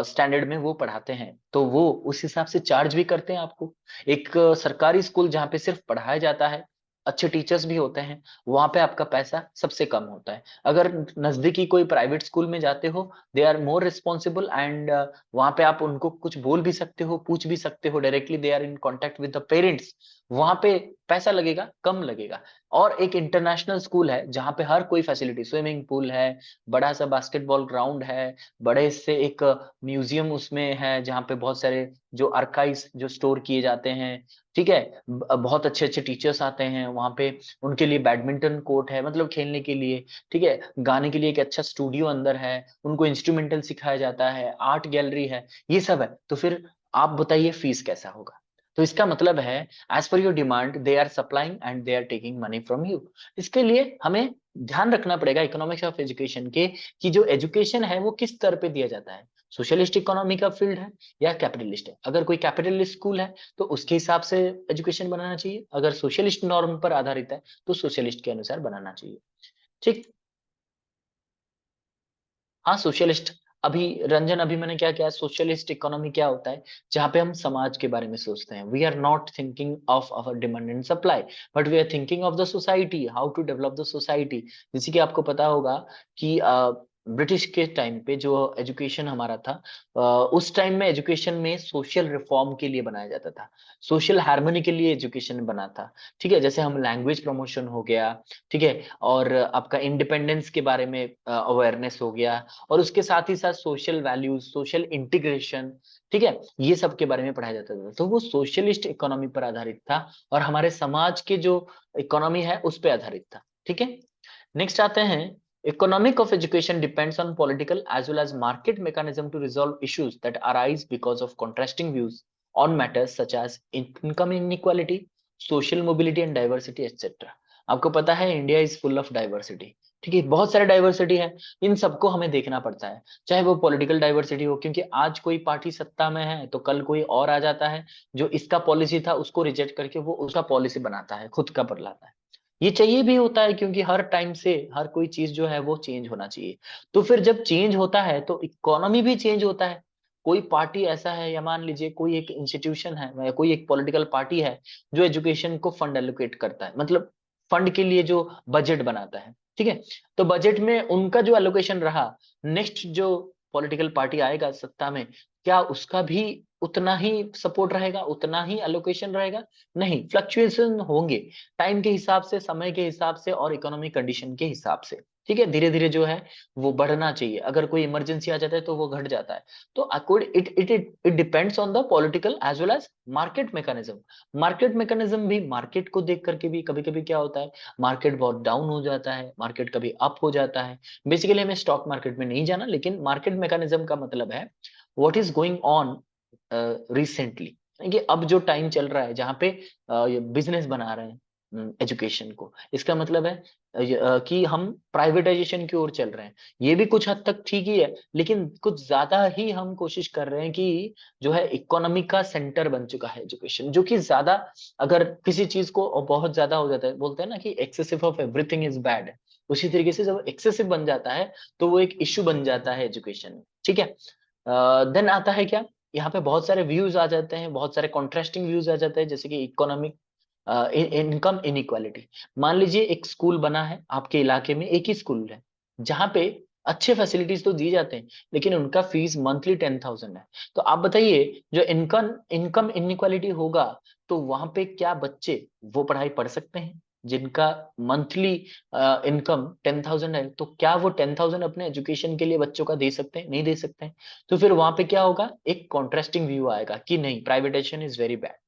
स्टैंडर्ड में वो पढ़ाते हैं, तो वो उस हिसाब से चार्ज भी करते हैं आपको। एक सरकारी स्कूल जहाँ पे सिर्फ पढ़ाया जाता है, अच्छे टीचर्स भी होते हैं, वहां पे आपका पैसा सबसे कम होता है। अगर नजदीकी कोई प्राइवेट स्कूल में जाते हो, they are more responsible and वहां पे आप उनको कुछ बोल भी सकते हो, पूछ भी सकते हो directly, they are in contact with the parents. वहां पे पैसा लगेगा, कम लगेगा। और एक इंटरनेशनल स्कूल है जहाँ पे हर कोई फैसिलिटी, स्विमिंग पूल है, बड़ा सा बास्केटबॉल ग्राउंड है, बड़े से एक म्यूजियम उसमें है जहाँ पे बहुत सारे जो आर्काइव्स जो स्टोर किए जाते हैं, ठीक है। बहुत अच्छे अच्छे टीचर्स आते हैं वहां पे, उनके लिए बैडमिंटन कोर्ट है, मतलब खेलने के लिए, ठीक है। गाने के लिए एक अच्छा स्टूडियो अंदर है, उनको इंस्ट्रूमेंटल सिखाया जाता है, आर्ट गैलरी है, ये सब है। तो फिर आप बताइए फीस कैसा होगा? तो इसका मतलब है as per your demand they are supplying and they are taking money from you. इसके लिए हमें ध्यान रखना पड़ेगा इकोनॉमिक्स ऑफ एजुकेशन के, कि जो एजुकेशन है वो किस स्तर पे दिया जाता है, सोशलिस्ट इकोनॉमी का फील्ड है या कैपिटलिस्ट है। अगर कोई कैपिटलिस्ट स्कूल है तो उसके हिसाब से एजुकेशन बनाना चाहिए, अगर सोशलिस्ट नॉर्म पर आधारित है तो सोशलिस्ट के अनुसार बनाना चाहिए। ठीक। हाँ सोशलिस्ट। अभी रंजन, अभी मैंने क्या किया, सोशलिस्ट इकोनॉमी क्या होता है, जहाँ पे हम समाज के बारे में सोचते हैं, we are not thinking of our demand and supply, but we are thinking of the society, how to develop the society. जैसे कि आपको पता होगा कि ब्रिटिश के टाइम पे जो एजुकेशन हमारा था, उस टाइम में एजुकेशन में सोशल रिफॉर्म के लिए बनाया जाता था, सोशल हार्मनी के लिए एजुकेशन बना था, ठीक है। जैसे हम लैंग्वेज प्रमोशन हो गया, ठीक है, और आपका इंडिपेंडेंस के बारे में अवेयरनेस हो गया, और उसके साथ ही साथ सोशल वैल्यूज, सोशल इंटीग्रेशन, ठीक है, ये सब के बारे में पढ़ाया जाता था। तो वो सोशलिस्ट इकोनॉमी पर आधारित था, और हमारे समाज के जो इकोनॉमी है उस पर आधारित था, ठीक है। नेक्स्ट आते हैं, economic of education depends on political as well as market mechanism to resolve issues that arise because of contrasting views on matters such as income inequality, social mobility and diversity etcetera. आपको पता है India is full of diversity, ठीक है, बहुत सारे डाइवर्सिटी है, इन सबको हमें देखना पड़ता है। चाहे वो पॉलिटिकल डाइवर्सिटी हो, क्योंकि आज कोई पार्टी सत्ता में है तो कल कोई और आ जाता है जो इसका पॉलिसी था उसको रिजेक्ट करके वो उसका पॉलिसी बनाता है, खुद का बदलाता है। ये चाहिए भी होता है, क्योंकि हर टाइम से हर कोई चीज जो है वो चेंज होना चाहिए। तो फिर जब चेंज होता है तो इकोनॉमी भी चेंज होता है। कोई पार्टी ऐसा है, या मान लीजिए कोई एक इंस्टीट्यूशन है या कोई एक पॉलिटिकल पार्टी है जो एजुकेशन को फंड एलोकेट करता है, मतलब फंड के लिए जो बजट बनाता है, ठीक है। तो बजट में उनका जो एलोकेशन रहा, नेक्स्ट जो पॉलिटिकल पार्टी आएगा सत्ता में, क्या उसका भी उतना ही सपोर्ट रहेगा, उतना ही एलोकेशन रहेगा? नहीं, फ्लक्चुएशन होंगे, टाइम के हिसाब से, समय के हिसाब से, और इकोनॉमिक कंडीशन के हिसाब से, ठीक है। धीरे धीरे जो है वो बढ़ना चाहिए, अगर कोई इमरजेंसी आ जाता है तो वो घट जाता है। तो according it it it it depends on the political as well as market mechanism. Market mechanism भी, मार्केट को देख करके भी कभी कभी क्या होता है, मार्केट बहुत डाउन हो जाता है, मार्केट कभी अप हो जाता है। बेसिकली हमें स्टॉक मार्केट में नहीं जाना, लेकिन मार्केट मैकेनिज्म का मतलब है what is going on recently, कि अब जो टाइम चल रहा है जहाँ पे बिजनेस बना रहे हैं एजुकेशन को, इसका मतलब है कि हम प्राइवेटाइजेशन की ओर चल रहे हैं। ये भी कुछ हद तक ठीक ही है, लेकिन कुछ ज्यादा ही हम कोशिश कर रहे हैं कि जो है इकोनॉमी का सेंटर बन चुका है एजुकेशन, जो कि ज्यादा, अगर किसी चीज को बहुत ज्यादा हो जाता है, बोलते हैं ना कि excessive of everything is bad, उसी तरीके से जब एक्सेसिव बन जाता है तो वो एक इश्यू बन जाता है एजुकेशन में, ठीक है। देन आता है क्या, यहाँ पे बहुत सारे व्यूज आ जाते हैं, बहुत सारे कॉन्ट्रास्टिंग व्यूज आ जाते हैं, जैसे कि इकोनॉमिक इनकम इनइक्वालिटी। मान लीजिए एक स्कूल बना है आपके इलाके में, एक ही स्कूल है जहाँ पे अच्छे फैसिलिटीज तो दिए जाते हैं, लेकिन उनका फीस मंथली 10,000 है। तो आप बताइए, जो इनकम इनकम इनइक्वालिटी होगा, तो वहां पे क्या बच्चे वो पढ़ाई पढ़ सकते हैं? जिनका मंथली इनकम 10,000 है, तो क्या वो 10,000 अपने एजुकेशन के लिए बच्चों का दे सकते हैं? नहीं दे सकते हैं। तो फिर वहां पे क्या होगा, एक कॉन्ट्रास्टिंग व्यू आएगा कि नहीं, privatization is very bad.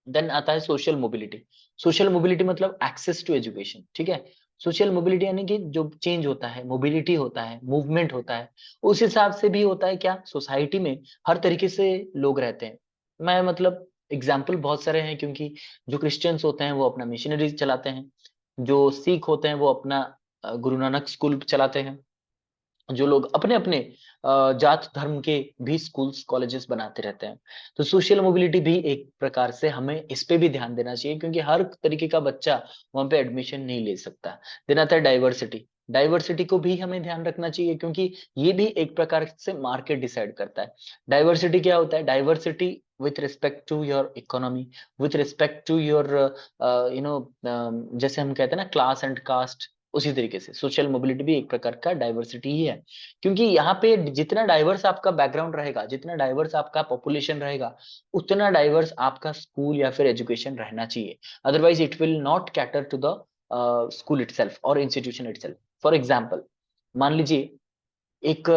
Then आता है सोशल मोबिलिटी। सोशल मोबिलिटी मतलब एक्सेस टू एजुकेशन, ठीक है। सोशल मोबिलिटी यानी कि जो चेंज होता है, मोबिलिटी होता है, मूवमेंट होता है, उस हिसाब से भी होता है क्या, सोसाइटी में हर तरीके से लोग रहते हैं। मैं मतलब एग्जाम्पल बहुत सारे हैं, क्योंकि जो क्रिश्चियंस होते हैं वो अपना मिशनरी चलाते हैं, जो सिख होते हैं वो अपना गुरु नानक स्कूल चलाते हैं, जो लोग अपने अपने जात धर्म के भी स्कूल्स कॉलेजेस बनाते रहते हैं। तो सोशल मोबिलिटी भी एक प्रकार से हमें इस पे भी ध्यान देना चाहिए, क्योंकि हर तरीके का बच्चा वहां पे एडमिशन नहीं ले सकता। देन आता है डाइवर्सिटी। डाइवर्सिटी को भी हमें ध्यान रखना चाहिए, क्योंकि ये भी एक प्रकार से मार्केट डिसाइड करता है। डाइवर्सिटी क्या होता है? Diversity with respect to your economy, with respect to your जैसे हम कहते हैं ना क्लास एंड कास्ट, उसी तरीके से सोशल मोबिलिटी भी एक प्रकार का डाइवर्सिटी ही है। क्योंकि यहाँ पे जितना डाइवर्स आपका बैकग्राउंड रहेगा, जितना डाइवर्स आपका पॉपुलेशन रहेगा, उतना डाइवर्स आपका स्कूल या फिर एजुकेशन रहना चाहिए। Otherwise it will not cater to the school itself और इंस्टीट्यूशन इटसेल्फ। फॉर एग्जाम्पल, मान लीजिए एक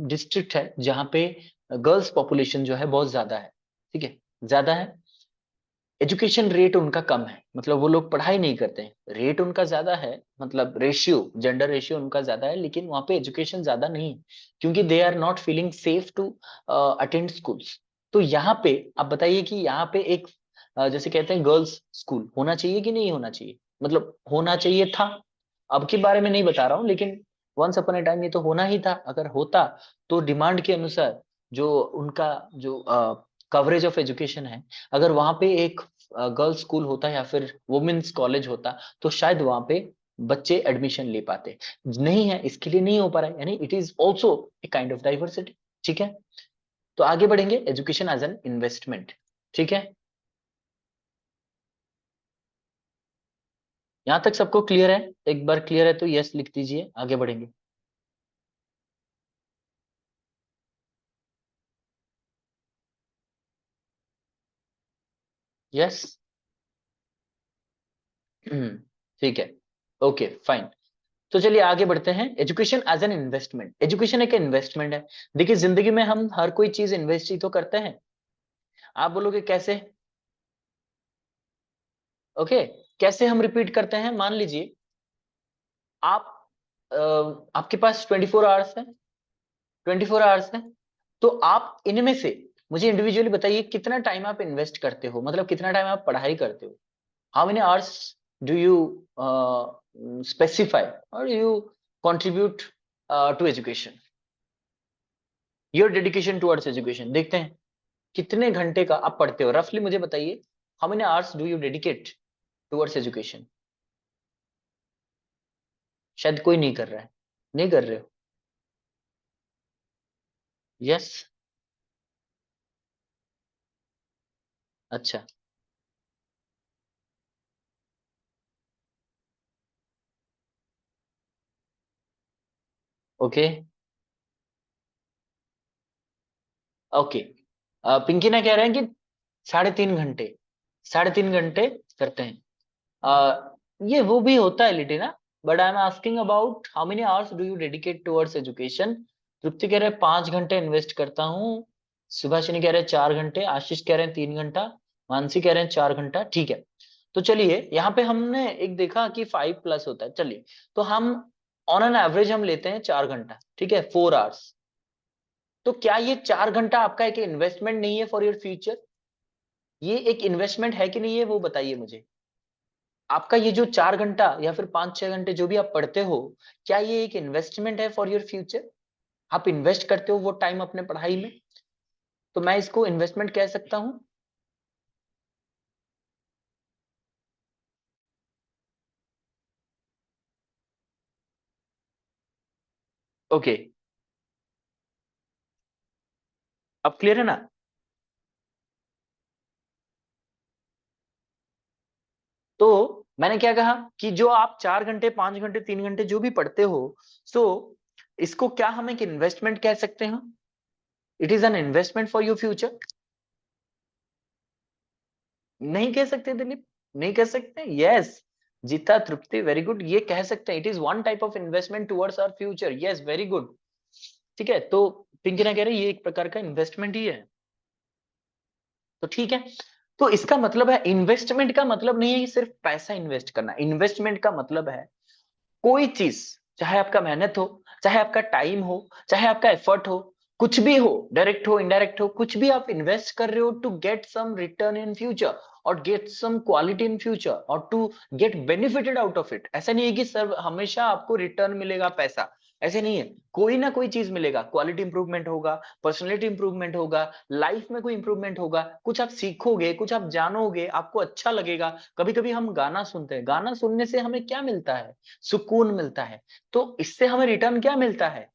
डिस्ट्रिक्ट है जहाँ पे गर्ल्स पॉपुलेशन जो है बहुत ज्यादा है, ठीक है, ज्यादा है, एजुकेशन रेट उनका कम है, मतलब वो लोग पढ़ाई नहीं करते हैं, रेट उनका ज्यादा है, मतलब रेशियो, जेंडर रेशियो उनका ज्यादा है, लेकिन वहां पे एजुकेशन ज्यादा नहीं है, क्योंकि they are not feeling safe to attend schools. तो यहाँ पे आप बताइए कि यहाँ पे एक जैसे कहते हैं गर्ल्स स्कूल होना चाहिए कि नहीं होना चाहिए? मतलब होना चाहिए था, अब के बारे में नहीं बता रहा हूँ, लेकिन वंस अपॉन ए टाइम ये तो होना ही था। अगर होता तो डिमांड के अनुसार जो उनका जो कवरेज ऑफ एजुकेशन है, अगर वहां पे एक गर्ल्स स्कूल होता या फिर वुमेन्स कॉलेज होता, तो शायद वहां पे बच्चे एडमिशन ले पाते। नहीं है, इसके लिए नहीं हो पा रहा है, यानी it is also a kind of diversity. ठीक है, तो आगे बढ़ेंगे, एजुकेशन एज एन इन्वेस्टमेंट। ठीक है, यहां तक सबको क्लियर है? एक बार क्लियर है तो यस लिख दीजिए, आगे बढ़ेंगे। यस, ठीक है, ओके फाइन। तो चलिए आगे बढ़ते हैं, education as an investment. Education एक इन्वेस्टमेंट है। देखिए जिंदगी में हम हर कोई चीज इन्वेस्ट ही तो करते हैं। आप बोलोगे कैसे? ओके, कैसे हम रिपीट करते हैं? मान लीजिए आप अ, आपके पास 24 आवर्स है, 24 आवर्स है, तो आप इनमें से मुझे इंडिविजुअली बताइए कितना टाइम आप इन्वेस्ट करते हो, मतलब कितना टाइम आप पढ़ाई करते हो। How many hours do you specify or you contribute to education, your dedication towards education। देखते हैं कितने घंटे का आप पढ़ते हो, रफली मुझे बताइए। How many hours do you dedicate towards education? शायद कोई नहीं कर रहा है, नहीं कर रहे हो? यस, अच्छा, ओके, ओके। पिंकी ना कह रहे हैं कि 3.5 घंटे, 3.5 घंटे करते हैं। ये वो भी होता है Litina, but I am asking about how many hours do you dedicate towards education. Tripti कह रहे हैं 5 घंटे इन्वेस्ट करता हूँ, सुभाषिनी कह रहे हैं 4 घंटे, आशीष कह रहे हैं 3 घंटा, मानसी कह रहे हैं 4 घंटा। ठीक है, तो चलिए यहाँ पे हमने एक देखा कि 5+ होता है, चलिए तो हम ऑन एन एवरेज हम लेते हैं 4 घंटा, ठीक है, 4 आवर्स। तो क्या ये 4 घंटा आपका एक इन्वेस्टमेंट नहीं है फॉर योर फ्यूचर? ये एक इन्वेस्टमेंट है कि नहीं है, वो बताइए मुझे। आपका ये जो 4 घंटा या फिर 5-6 घंटे जो भी आप पढ़ते हो, क्या ये एक इन्वेस्टमेंट है फॉर योर फ्यूचर? आप इन्वेस्ट करते हो वो टाइम अपने पढ़ाई में, तो मैं इसको इन्वेस्टमेंट कह सकता हूं। ओके, अब क्लियर है ना? तो मैंने क्या कहा कि जो आप 4 घंटे, 5 घंटे, 3 घंटे जो भी पढ़ते हो, सो इसको क्या हम एक इन्वेस्टमेंट कह सकते हैं? It is an investment for your future. नहीं कह सकते दिलीप? नहीं कह सकते? यस, जीता, तृप्ति, वेरी गुड, ये कह सकते हैं, it is one type of investment towards our future. Yes, very good. ठीक है, तो पिंकी ना कह रहे ये एक प्रकार का इन्वेस्टमेंट ही है, तो ठीक है। तो इसका मतलब है, इन्वेस्टमेंट का मतलब नहीं है कि सिर्फ पैसा इन्वेस्ट करना। इन्वेस्टमेंट का मतलब है कोई चीज, चाहे आपका मेहनत हो, चाहे आपका टाइम हो, चाहे आपका एफर्ट हो, कुछ भी हो, डायरेक्ट हो, इनडायरेक्ट हो, कुछ भी आप इन्वेस्ट कर रहे हो to get some return in future, और get some quality in future, और to get benefited out of it. ऐसा नहीं है कि सर हमेशा आपको रिटर्न मिलेगा पैसा, ऐसे नहीं है, कोई ना कोई चीज मिलेगा, क्वालिटी इंप्रूवमेंट होगा, पर्सनैलिटी इंप्रूवमेंट होगा, लाइफ में कोई इंप्रूवमेंट होगा, कुछ आप सीखोगे, कुछ आप जानोगे, आपको अच्छा लगेगा। कभी कभी हम गाना सुनते हैं, गाना सुनने से हमें क्या मिलता है? सुकून मिलता है। तो इससे हमें रिटर्न क्या मिलता है?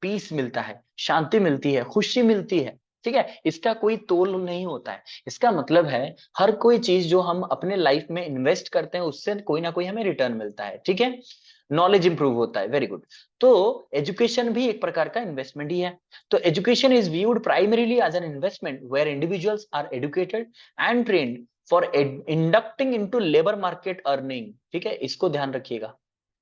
पीस मिलता है, शांति मिलती है, खुशी मिलती है। ठीक है, इसका कोई तोल नहीं होता है। इसका मतलब है हर कोई चीज जो हम अपने लाइफ में इन्वेस्ट करते हैं उससे कोई ना कोई हमें रिटर्न मिलता है। ठीक है, नॉलेज इंप्रूव होता है, वेरी गुड। तो एजुकेशन भी एक प्रकार का इन्वेस्टमेंट ही है। तो education is viewed primarily as an investment where individuals are educated and trained for inducting into labour market earning. ठीक है, इसको ध्यान रखिएगा,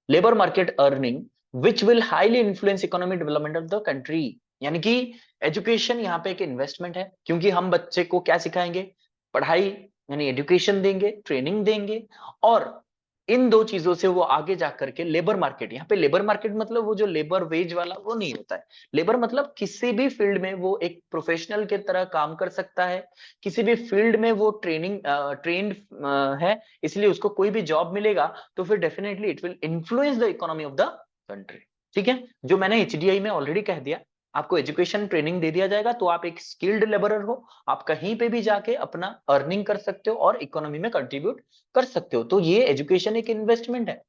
labour market earning which will highly influence economic development of the country. यानी कि एजुकेशन यहाँ पे एक इन्वेस्टमेंट है, क्योंकि हम बच्चे को क्या सिखाएंगे? पढ़ाई, यानी एजुकेशन देंगे, ट्रेनिंग देंगे, और इन दो चीजों से वो आगे जाकर के लेबर मार्केट, यहाँ पे लेबर मार्केट मतलब वो जो लेबर वेज वाला वो नहीं होता है। लेबर मतलब किसी भी फील्ड में वो एक प्रोफेशनल के तरह काम कर सकता है, किसी भी फील्ड में वो ट्रेंड है, इसलिए उसको कोई भी जॉब मिलेगा तो फिर definitely it will influence the economy of the country. ठीक है, जो मैंने एचडीआई में ऑलरेडी कह दिया, आपको एजुकेशन ट्रेनिंग दे दिया जाएगा तो आप एक स्किल्ड लेबरर हो, आप कहीं पे भी जाके अपना अर्निंग कर सकते हो और इकोनॉमी में कंट्रीब्यूट कर सकते हो। तो ये एजुकेशन एक इन्वेस्टमेंट है।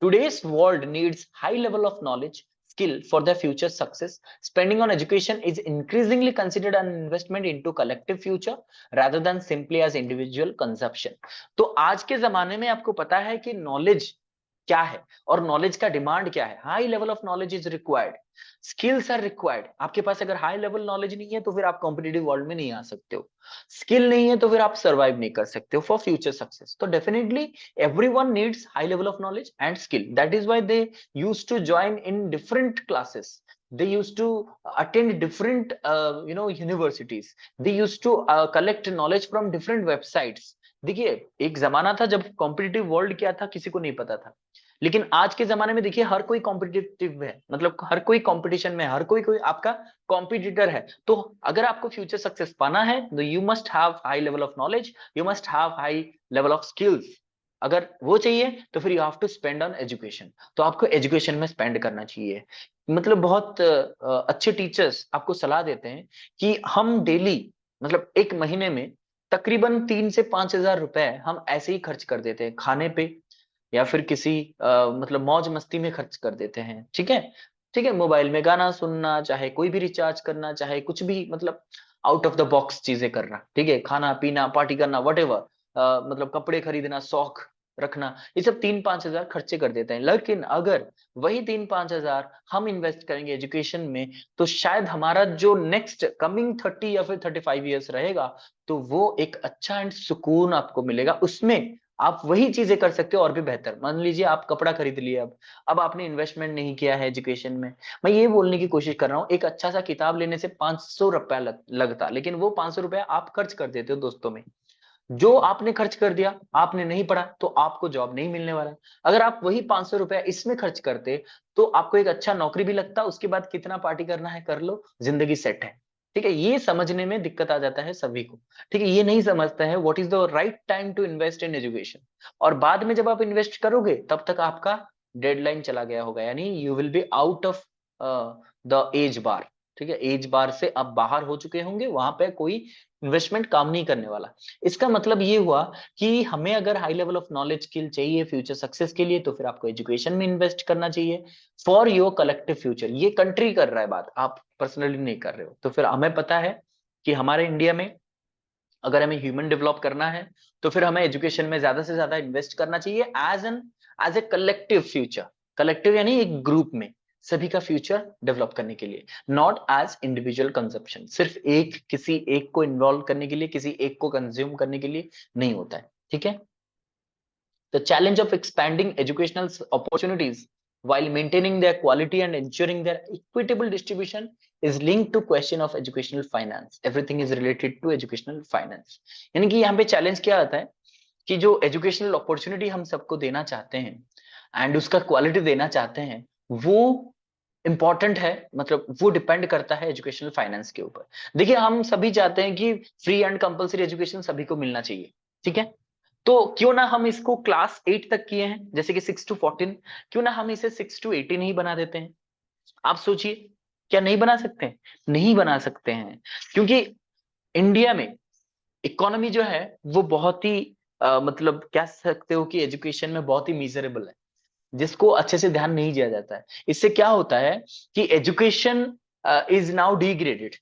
Today's world needs high level of knowledge, skill for their future success. Spending on education is increasingly considered an investment into collective future rather than simply as individual consumption. तो आज के जमाने में आपको पता है कि नॉलेज क्या है और नॉलेज का डिमांड क्या है। High level of knowledge is required, skills are required. आपके पास अगर हाई लेवल नॉलेज नहीं है तो फिर आप कॉम्पिटिटिव वर्ल्ड में नहीं आ सकते हो, स्किल नहीं है तो फिर आप सर्वाइव नहीं कर सकते हो फॉर फ्यूचर सक्सेस। तो definitely everyone needs high level of knowledge and skill. That is why they used to join in different classes, they used to attend different universities, they used to collect knowledge from different websites. देखिए, एक जमाना था जब कॉम्पिटिटिव वर्ल्ड क्या था किसी को नहीं पता था, लेकिन आज के जमाने में देखिए हर कोई कॉम्पिटिटिव है, मतलब हर कोई कंपटीशन में, हर कोई कोई आपका कॉम्पिटिटर है। तो अगर आपको फ्यूचर सक्सेस पाना है तो you must have high level of knowledge, you must have high level of skills. अगर वो चाहिए तो फिर you have to spend on education, तो आपको एजुकेशन में स्पेंड करना चाहिए। मतलब बहुत अच्छे टीचर्स आपको सलाह देते हैं कि हम डेली, मतलब एक महीने में तकरीबन 3 से 5 हजार रुपए हम ऐसे ही खर्च कर देते हैं खाने पे, या फिर किसी मतलब मौज मस्ती में खर्च कर देते हैं। ठीक है, ठीक है, मोबाइल में गाना सुनना, चाहे कोई भी रिचार्ज करना, चाहे कुछ भी, मतलब आउट ऑफ द बॉक्स चीजें करना। ठीक है, खाना पीना, पार्टी करना, वटेवर, मतलब कपड़े खरीदना, शौक रखना, ये सब 3-5 हजार खर्चे कर देते हैं। लेकिन अगर वही 3-5 हजार हम इन्वेस्ट करेंगे एजुकेशन में, तो शायद हमारा जो नेक्स्ट कमिंग 30 या फिर 35 ईयर्स रहेगा, तो वो एक अच्छा एंड सुकून आपको मिलेगा। उसमें आप वही चीजें कर सकते हो और भी बेहतर। मान लीजिए आप कपड़ा खरीद लिए, अब आपने इन्वेस्टमेंट नहीं किया है एजुकेशन में। मैं ये बोलने की कोशिश कर रहा हूँ, एक अच्छा सा किताब लेने से 500 रुपया लगता, लेकिन वो 500 रुपया आप खर्च कर देते हो दोस्तों में। जो आपने खर्च कर दिया, आपने नहीं पढ़ा तो आपको जॉब नहीं मिलने वाला। अगर आप वही 500 रुपया इसमें खर्च करते तो आपको एक अच्छा नौकरी भी लगता, उसके बाद कितना पार्टी करना है कर लो, जिंदगी सेट है। ठीक है, ये समझने में दिक्कत आ जाता है सभी को। ठीक है, ये नहीं समझता है what is the right time to invest in education. और बाद में जब आप इन्वेस्ट करोगे तब तक आपका डेडलाइन चला गया होगा, यानी you will be out of the age bar. ठीक है, एज बार से आप बाहर हो चुके होंगे, वहां पे कोई इन्वेस्टमेंट काम नहीं करने वाला। इसका मतलब ये हुआ कि हमें अगर high level of knowledge skill चाहिए फ्यूचर सक्सेस के लिए, तो फिर आपको एजुकेशन में इन्वेस्ट करना चाहिए फॉर योर कलेक्टिव फ्यूचर। ये कंट्री कर रहा है बात, आप पर्सनली नहीं कर रहे हो। तो फिर हमें पता है कि हमारे इंडिया में अगर हमें ह्यूमन डेवलप करना है तो फिर हमें एजुकेशन में ज्यादा से ज्यादा इन्वेस्ट करना चाहिए as a collective future. Collective यानी एक ग्रुप में सभी का फ्यूचर डेवलप करने के लिए, नॉट एज इंडिविजुअल कंजप्शन। सिर्फ एक किसी एक को इन्वॉल्व करने के लिए, किसी एक को कंज्यूम करने के लिए नहीं होता है। ठीक है, the challenge of expanding educational opportunities while maintaining their quality and ensuring their equitable distribution is linked to question of educational finance. Everything is related to educational finance. यानी कि यहाँ पे चैलेंज क्या आता है कि जो एजुकेशनल अपॉर्चुनिटी हम सबको देना चाहते हैं एंड उसका क्वालिटी देना चाहते हैं, वो इंपॉर्टेंट है, मतलब वो डिपेंड करता है एजुकेशनल फाइनेंस के ऊपर। देखिए, हम सभी चाहते हैं कि फ्री एंड कंपलसरी एजुकेशन सभी को मिलना चाहिए। ठीक है, तो क्यों ना हम इसको क्लास 8 तक किए हैं, जैसे कि 6 to 14, क्यों ना हम इसे 6 to 18 ही बना देते हैं। आप सोचिए, क्या नहीं बना सकते हैं? नहीं बना सकते हैं, क्योंकि इंडिया में इकोनॉमी जो है वो बहुत ही मतलब कह सकते हो कि एजुकेशन में बहुत ही मिजरेबल है, जिसको अच्छे से ध्यान नहीं दिया जाता है। इससे क्या होता है कि एजुकेशन इज नाउ डिग्रेडेड,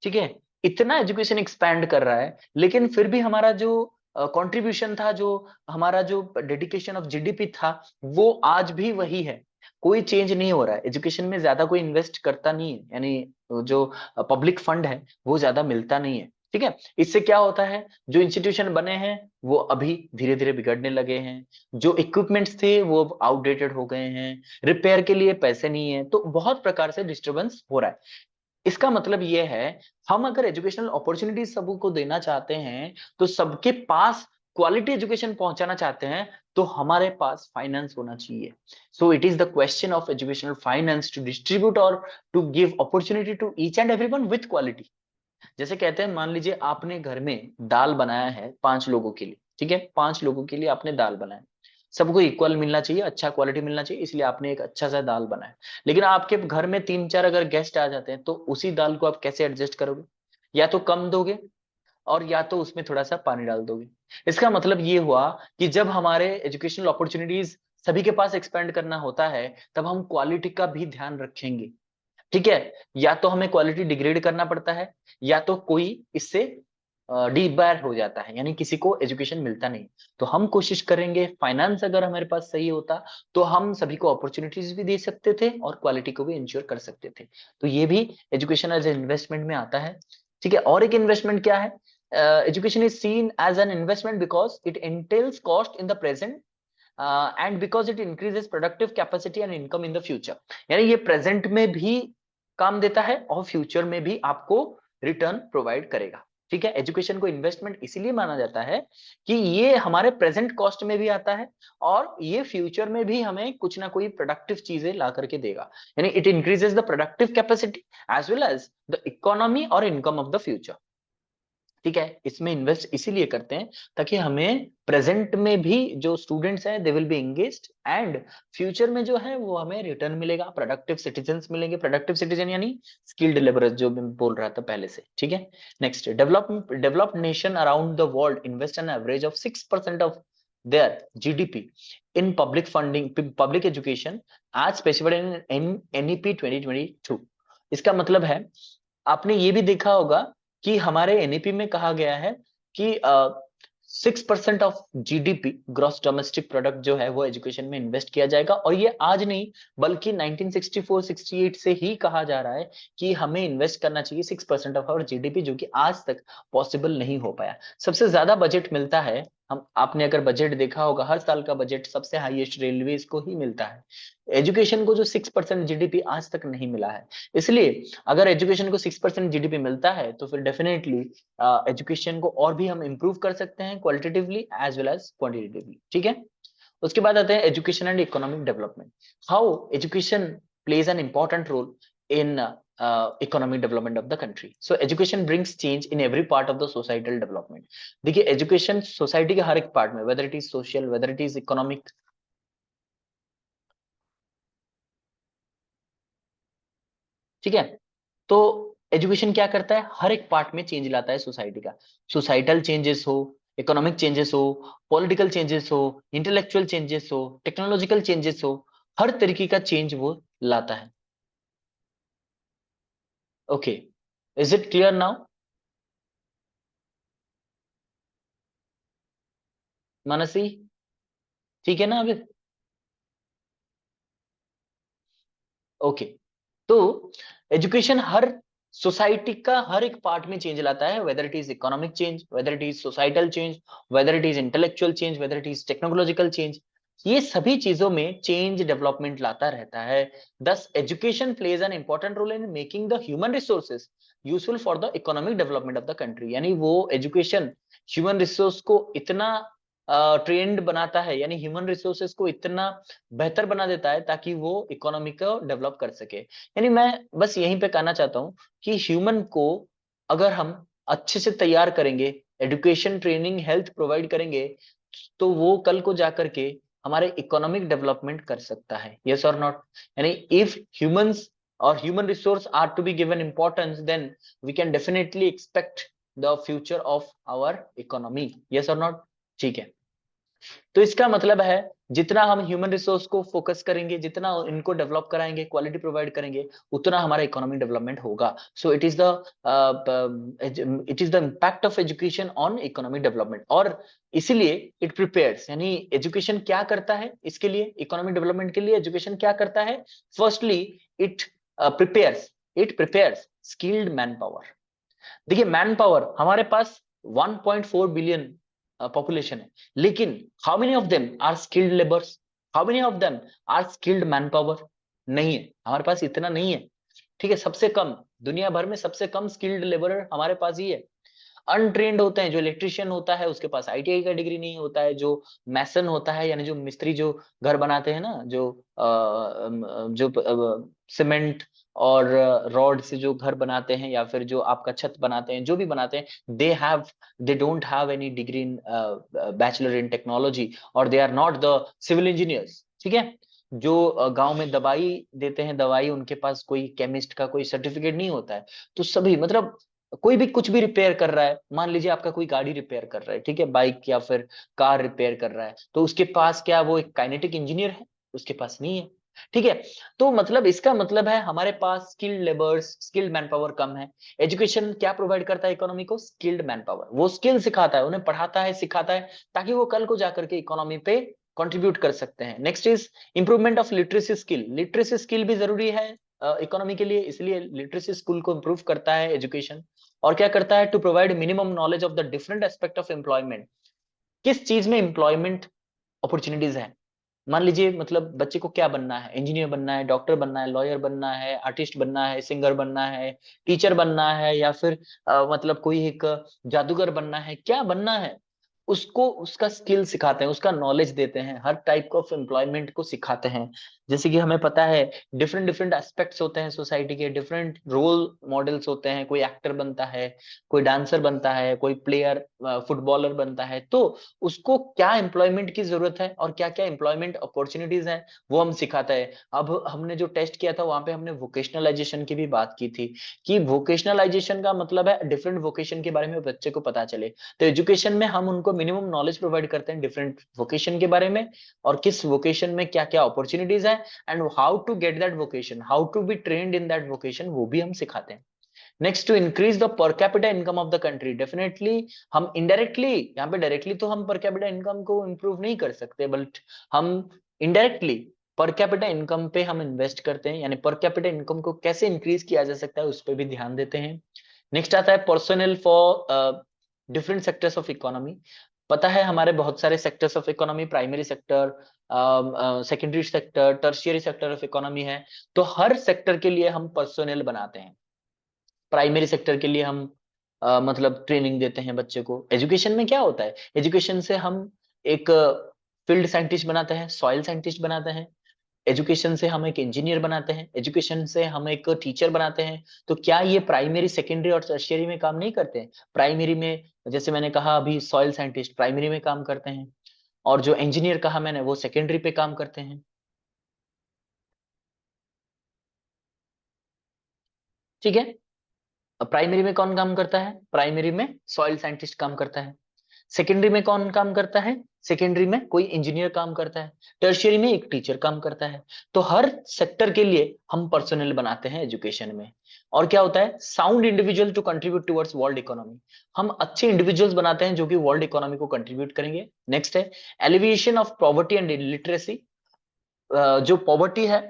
ठीक है। इतना एजुकेशन एक्सपैंड कर रहा है, लेकिन फिर भी हमारा जो कंट्रीब्यूशन था, जो हमारा जो डेडिकेशन ऑफ जीडीपी था, वो आज भी वही है। कोई चेंज नहीं हो रहा है, एजुकेशन में ज्यादा कोई इन्वेस्ट करता नहीं है, यानी जो पब्लिक फंड है वो ज्यादा मिलता नहीं है, ठीक है। इससे क्या होता है, जो इंस्टीट्यूशन बने हैं वो अभी धीरे धीरे बिगड़ने लगे हैं, जो इक्विपमेंट्स थे वो अब आउटडेटेड हो गए हैं, रिपेयर के लिए पैसे नहीं है, तो बहुत प्रकार से डिस्टरबेंस हो रहा है। इसका मतलब ये है, हम अगर एजुकेशनल अपॉर्चुनिटीज सबको देना चाहते हैं, तो सबके पास क्वालिटी एजुकेशन पहुंचाना चाहते हैं, तो हमारे पास फाइनेंस होना चाहिए। So it is the question of educational finance to distribute और to give opportunity to each and everyone with quality. जैसे कहते हैं, मान लीजिए आपने घर में दाल बनाया है 5 लोगों के लिए, ठीक है, 5 लोगों के लिए आपने दाल बनाया, सबको इक्वल मिलना चाहिए, अच्छा क्वालिटी मिलना चाहिए, इसलिए आपने एक अच्छा सा दाल बनाया। लेकिन आपके घर में 3-4 अगर गेस्ट आ जाते हैं, तो उसी दाल को आप कैसे एडजस्ट करोगे? या तो कम दोगे, और या तो उसमें थोड़ा सा पानी डाल दोगे। इसका मतलब ये हुआ कि जब हमारे एजुकेशनल अपॉर्चुनिटीज सभी के पास एक्सपेंड करना होता है, तब हम क्वालिटी का भी ध्यान रखेंगे, ठीक है। या तो हमें क्वालिटी डिग्रेड करना पड़ता है, या तो कोई इससे डिबार हो जाता है, यानी किसी को एजुकेशन मिलता नहीं। तो हम कोशिश करेंगे, फाइनेंस अगर हमारे पास सही होता, तो हम सभी को अपॉर्चुनिटीज भी दे सकते थे और क्वालिटी को भी इंश्योर कर सकते थे। तो ये भी एजुकेशन एज ए इन्वेस्टमेंट में आता है, ठीक है। और एक इन्वेस्टमेंट क्या है? Education is seen as an investment because it entails cost in the present and because it increases productive capacity and income in the future. यानी ये प्रेजेंट में भी काम देता है और फ्यूचर में भी आपको रिटर्न प्रोवाइड करेगा, ठीक है। एजुकेशन को इन्वेस्टमेंट इसीलिए माना जाता है कि ये हमारे प्रेजेंट कॉस्ट में भी आता है, और ये फ्यूचर में भी हमें कुछ ना कोई प्रोडक्टिव चीजें ला करके देगा। यानी it increases the productive capacity as well as the economy और इनकम ऑफ द फ्यूचर, ठीक है। इसमें इन्वेस्ट इसीलिए करते हैं ताकि हमें प्रेजेंट में भी जो स्टूडेंट्स हैं they will be engaged, and future में जो है वो हमें रिटर्न मिलेगा, प्रोडक्टिव सिटीजन्स मिलेंगे। प्रोडक्टिव सिटीजन यानी स्किल्ड लेबरर्स, जो मैं बोल रहा था पहले से, ठीक है। Next, developed nation around the world invest an average of 6% of their GDP in public funding, public education आज स्पेसिफाइड इन एनईपी 2022। इसका मतलब है, आपने ये भी देखा होगा कि हमारे एनईपी में कहा गया है कि 6% of GDP, gross domestic product, जो है वो एजुकेशन में इन्वेस्ट किया जाएगा। और ये आज नहीं, बल्कि 1964-68 से ही कहा जा रहा है कि हमें इन्वेस्ट करना चाहिए 6% ऑफ आवर जीडीपी, जो कि आज तक पॉसिबल नहीं हो पाया। सबसे ज्यादा बजट मिलता है, हम आपने अगर बजट देखा होगा, हर साल का बजट सबसे हाईएस्ट रेलवेज को ही मिलता है। एजुकेशन को जो 6% जीडीपी आज तक नहीं मिला है। इसलिए अगर एजुकेशन को 6% जीडीपी मिलता है, तो फिर डेफिनेटली एजुकेशन को और भी हम इंप्रूव कर सकते हैं, qualitatively as well as quantitatively, ठीक है। उसके बाद आते हैं education and economic development. How education plays an important role in economic development of the country. So education brings change in every part of the societal development. देखिए, एजुकेशन सोसाइटी के हर एक पार्ट में, whether it is social, whether it is economic, ठीक है। तो एजुकेशन क्या करता है, हर एक पार्ट में चेंज लाता है सोसाइटी का। सोसाइटल चेंजेस हो, इकोनॉमिक चेंजेस हो, पॉलिटिकल चेंजेस हो, इंटेलेक्चुअल चेंजेस हो, टेक्नोलॉजिकल चेंजेस हो, हर तरीके का चेंज वो लाता है। Okay, is it clear now? Mansi, ठीक है ना अभी? ओके, तो एजुकेशन हर सोसाइटी का हर एक पार्ट में चेंज लाता है, weather it is economic change, weather it is societal change, weather it is intellectual change, weather it is technological change. ये सभी चीजों में चेंज डेवलपमेंट लाता रहता है। Thus education plays an important role in making the human resources useful for the economic development of the country. यानी वो एजुकेशन ह्यूमन रिसोर्स को इतना ट्रेंड बनाता है, यानी ह्यूमन रिसोर्सेज को इतना बेहतर बना देता है ताकि वो इकोनॉमी को डेवलप कर सके। यानी मैं बस यहीं पे कहना चाहता हूँ कि ह्यूमन को अगर हम अच्छे से तैयार करेंगे, एजुकेशन, ट्रेनिंग, हेल्थ प्रोवाइड करेंगे, तो वो कल को जाकर के हमारे इकोनॉमिक डेवलपमेंट कर सकता है। यस और नॉट? यानी if humans or human resource are to be given importance, then we can definitely expect the future of our economy. Yes or not? ठीक है, तो इसका मतलब है जितना हम ह्यूमन रिसोर्स को फोकस करेंगे, जितना इनको डेवलप कराएंगे, क्वालिटी प्रोवाइड करेंगे, उतना हमारा इकोनॉमिक डेवलपमेंट होगा. सो it is the impact of education on economic development. और इसीलिए इट प्रिपेयर्स, यानी एजुकेशन क्या करता है इसके लिए, इकोनॉमिक डेवलपमेंट के लिए एजुकेशन क्या करता है? Firstly it prepares skilled man power. देखिए मैन पावर हमारे पास 1.4 बिलियन पॉपुलेशन है, लेकिन how many of them are skilled labours, how many of them are skilled man power? नहीं है, हमारे पास इतना नहीं है. ठीक है, सबसे कम, दुनिया भर में सबसे कम स्किल्ड लेबर हमारे पास ही है. अनट्रेंड होते हैं, जो इलेक्ट्रिशियन होता है उसके पास आईटीआई का डिग्री नहीं होता है, जो मैसन होता है यानी जो मिस्त्री जो घर बनाते हैं ना, जो सीमेंट और रॉड से जो घर बनाते हैं या फिर जो आपका छत बनाते हैं, जो भी बनाते हैं, they don't have any degree in bachelor in technology, और they are not the civil engineers. ठीक है, जो गांव में दवाई देते हैं, दवाई उनके पास कोई केमिस्ट का कोई सर्टिफिकेट नहीं होता है. तो सभी मतलब कोई भी कुछ भी रिपेयर कर रहा है, मान लीजिए आपका कोई गाड़ी रिपेयर कर रहा है, ठीक है, बाइक या फिर कार रिपेयर कर रहा है, तो उसके पास क्या वो एक काइनेटिक इंजीनियर है? उसके पास नहीं है. ठीक है, तो मतलब इसका मतलब है हमारे पास skilled labours, skilled man power कम है. एजुकेशन क्या प्रोवाइड करता है इकोनॉमी को? Skilled man power. वो स्किल सिखाता है, उन्हें पढ़ाता है, सिखाता है, ताकि वो कल को जाकर के इकोनॉमी पे कंट्रीब्यूट कर सकते हैं. Next is improvement of literacy skill. Literacy skill भी जरूरी है इकोनॉमी के लिए, इसलिए लिटरेसी स्किल को इंप्रूव करता है एजुकेशन. और क्या करता है? To provide minimum knowledge of the different aspect of employment. किस चीज में एम्प्लॉयमेंट अपॉर्चुनिटीज है? मान लीजिए मतलब बच्चे को क्या बनना है? इंजीनियर बनना है, डॉक्टर बनना है, लॉयर बनना है, आर्टिस्ट बनना है, सिंगर बनना है, टीचर बनना है, या फिर मतलब कोई एक जादूगर बनना है, क्या बनना है? उसको उसका स्किल सिखाते हैं, उसका नॉलेज देते हैं, हर टाइप ऑफ एम्प्लॉयमेंट को सिखाते हैं. जैसे कि हमें पता है डिफरेंट डिफरेंट एस्पेक्ट्स होते हैं सोसाइटी के, डिफरेंट रोल मॉडल्स होते हैं. कोई एक्टर बनता है, कोई डांसर बनता है, कोई प्लेयर फुटबॉलर बनता है, तो उसको क्या एम्प्लॉयमेंट की जरूरत है और क्या क्या एम्प्लॉयमेंट अपॉर्चुनिटीज हैं, वो हम सिखाते हैं. अब हमने जो टेस्ट किया था वहां पे हमने वोकेशनलाइजेशन की भी बात की थी, कि वोकेशनलाइजेशन का मतलब है डिफरेंट वोकेशन के बारे में बच्चे को पता चले. तो एजुकेशन में हम उनको मिनिमम नॉलेज प्रोवाइड करते हैं डिफरेंट वोकेशन के बारे में, और किस वोकेशन में क्या क्या अपॉर्चुनिटीज है, and how to get that vocation, how to be trained in that vocation, वो भी हम सिखाते हैं. Next, to increase the per capita income of the country. Definitely हम इनडायरेक्टली, यहाँ पे डायरेक्टली तो हम पर कैपिटा इनकम को इंप्रूव नहीं कर सकते, बट हम इनडायरेक्टली पर कैपिटा इनकम पे हम इन्वेस्ट करते हैं, यानी पर कैपिटा इनकम को कैसे इंक्रीज किया जा सकता है उस पर भी ध्यान देते हैं. नेक्स्ट आता है personal for different sectors of economy. पता है हमारे बहुत सारे sectors of economy, primary sector, secondary sector, tertiary sector of economy है. तो हर सेक्टर के लिए हम पर्सनल बनाते हैं. प्राइमरी सेक्टर के लिए हम मतलब ट्रेनिंग देते हैं बच्चे को. एजुकेशन में क्या होता है? एजुकेशन से हम एक फील्ड साइंटिस्ट बनाते हैं, सॉइल साइंटिस्ट बनाते हैं. एजुकेशन से हम एक इंजीनियर बनाते हैं, एजुकेशन से हम एक टीचर बनाते हैं. तो क्या ये प्राइमरी, सेकेंडरी और टर्शियरी में काम नहीं करते हैं? प्राइमरी में जैसे मैंने कहा अभी सॉइल साइंटिस्ट प्राइमरी में काम करते हैं, और जो इंजीनियर कहा मैंने वो सेकेंडरी पे काम करते हैं. ठीक है, प्राइमरी में कौन काम करता है? प्राइमरी में सॉइल साइंटिस्ट काम करता है. सेकेंडरी में कौन काम करता है? सेकेंडरी में कोई इंजीनियर काम करता है. टर्शियरी में एक टीचर काम करता है. तो हर सेक्टर के लिए हम पर्सनल बनाते हैं एजुकेशन में. और क्या होता है? Sound individual to contribute towards world economy. हम अच्छे इंडिविजुअल्स बनाते हैं जो कि वर्ल्ड इकोनॉमी को कंट्रीब्यूट करेंगे. नेक्स्ट है alleviation of poverty and illiteracy. जो पॉवर्टी है,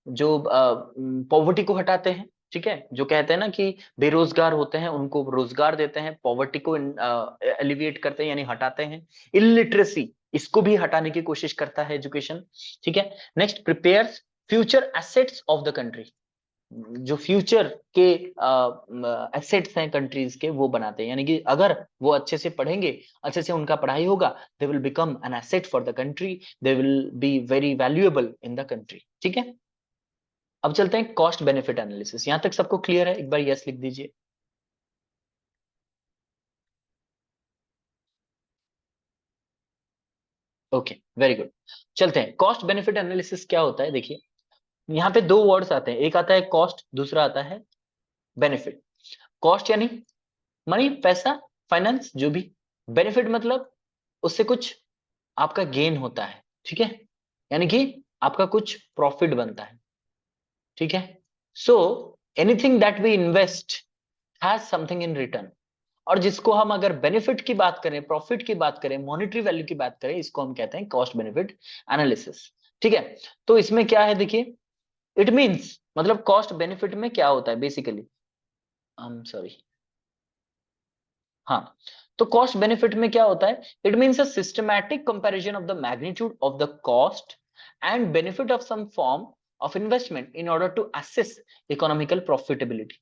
जो पॉवर्टी को हटाते हैं. ठीक है, जो कहते हैं ना कि बेरोजगार होते हैं उनको रोजगार देते हैं, पॉवर्टी को एलिविएट करते हैं यानी हटाते हैं. इलिटरेसी, इसको भी हटाने की कोशिश करता है एजुकेशन. ठीक है, next prepares future assets of the country. जो फ्यूचर के एसेट्स हैं कंट्रीज के, वो बनाते हैं, यानी कि अगर वो अच्छे से पढ़ेंगे, अच्छे से उनका पढ़ाई होगा, they will become an asset for the country, they will be very valuable in the country. ठीक है, अब चलते हैं कॉस्ट बेनिफिट एनालिसिस. यहां तक सबको क्लियर है? एक बार यस लिख दीजिए. Okay, very good. चलते हैं, कॉस्ट बेनिफिट एनालिसिस क्या होता है? देखिए, यहाँ पे दो वर्ड्स आते हैं, एक आता है कॉस्ट, दूसरा आता है बेनिफिट। कॉस्ट यानी मनी, पैसा, फाइनेंस, जो भी। बेनिफिट मतलब उससे कुछ आपका गेन होता है, ठीक है, यानी कि आपका कुछ प्रॉफिट बनता है, ठीक है। So anything that we invest has something in return. और जिसको हम अगर बेनिफिट की बात करें, प्रॉफिट की बात करें, मॉनेटरी वैल्यू की बात करें, इसको हम कहते हैं कॉस्ट बेनिफिट एनालिसिस, ठीक है। तो इसमें क्या है देखिए, इट मींस मतलब कॉस्ट बेनिफिट में क्या होता है बेसिकली, आई एम सॉरी, हाँ, तो कॉस्ट बेनिफिट में क्या होता है, it means a systematic comparison of the magnitude of the cost and benefit of some form of investment in order to assess economical profitability.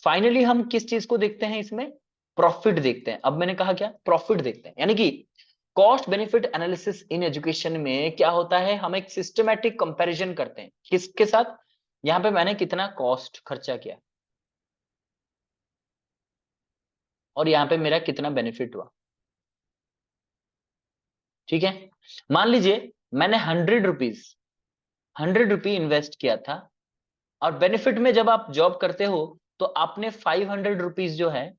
Finally हम किस चीज को देखते हैं इसमें, प्रॉफिट देखते हैं। अब मैंने कहा क्या, प्रॉफिट देखते हैं, यानी कि cost benefit analysis in education में क्या होता है, हम एक सिस्टमैटिक कंपैरिजन करते हैं किसके साथ, यहाँ पे मैंने कितना कॉस्ट खर्चा किया और यहाँ पे मेरा कितना बेनिफिट हुआ, ठीक है। मान लीजिए मैंने 100 रुपी इन्वेस्ट किया था, और बेनिफिट में जब आप जॉब करते हो तो आपने 500 रुपीज जो है,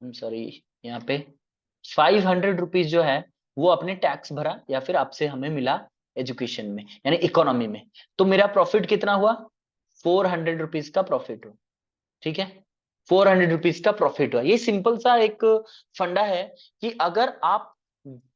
सॉरी, यहाँ पे 500 रुपीज जो है वो अपने टैक्स भरा या फिर आपसे हमें मिला एजुकेशन में, यानी इकोनॉमी में। तो मेरा प्रॉफिट कितना हुआ, 400 रुपीज का प्रॉफिट हुआ, ठीक है। 400 रुपीज का प्रॉफिट हुआ। ये सिंपल सा एक फंडा है कि अगर आप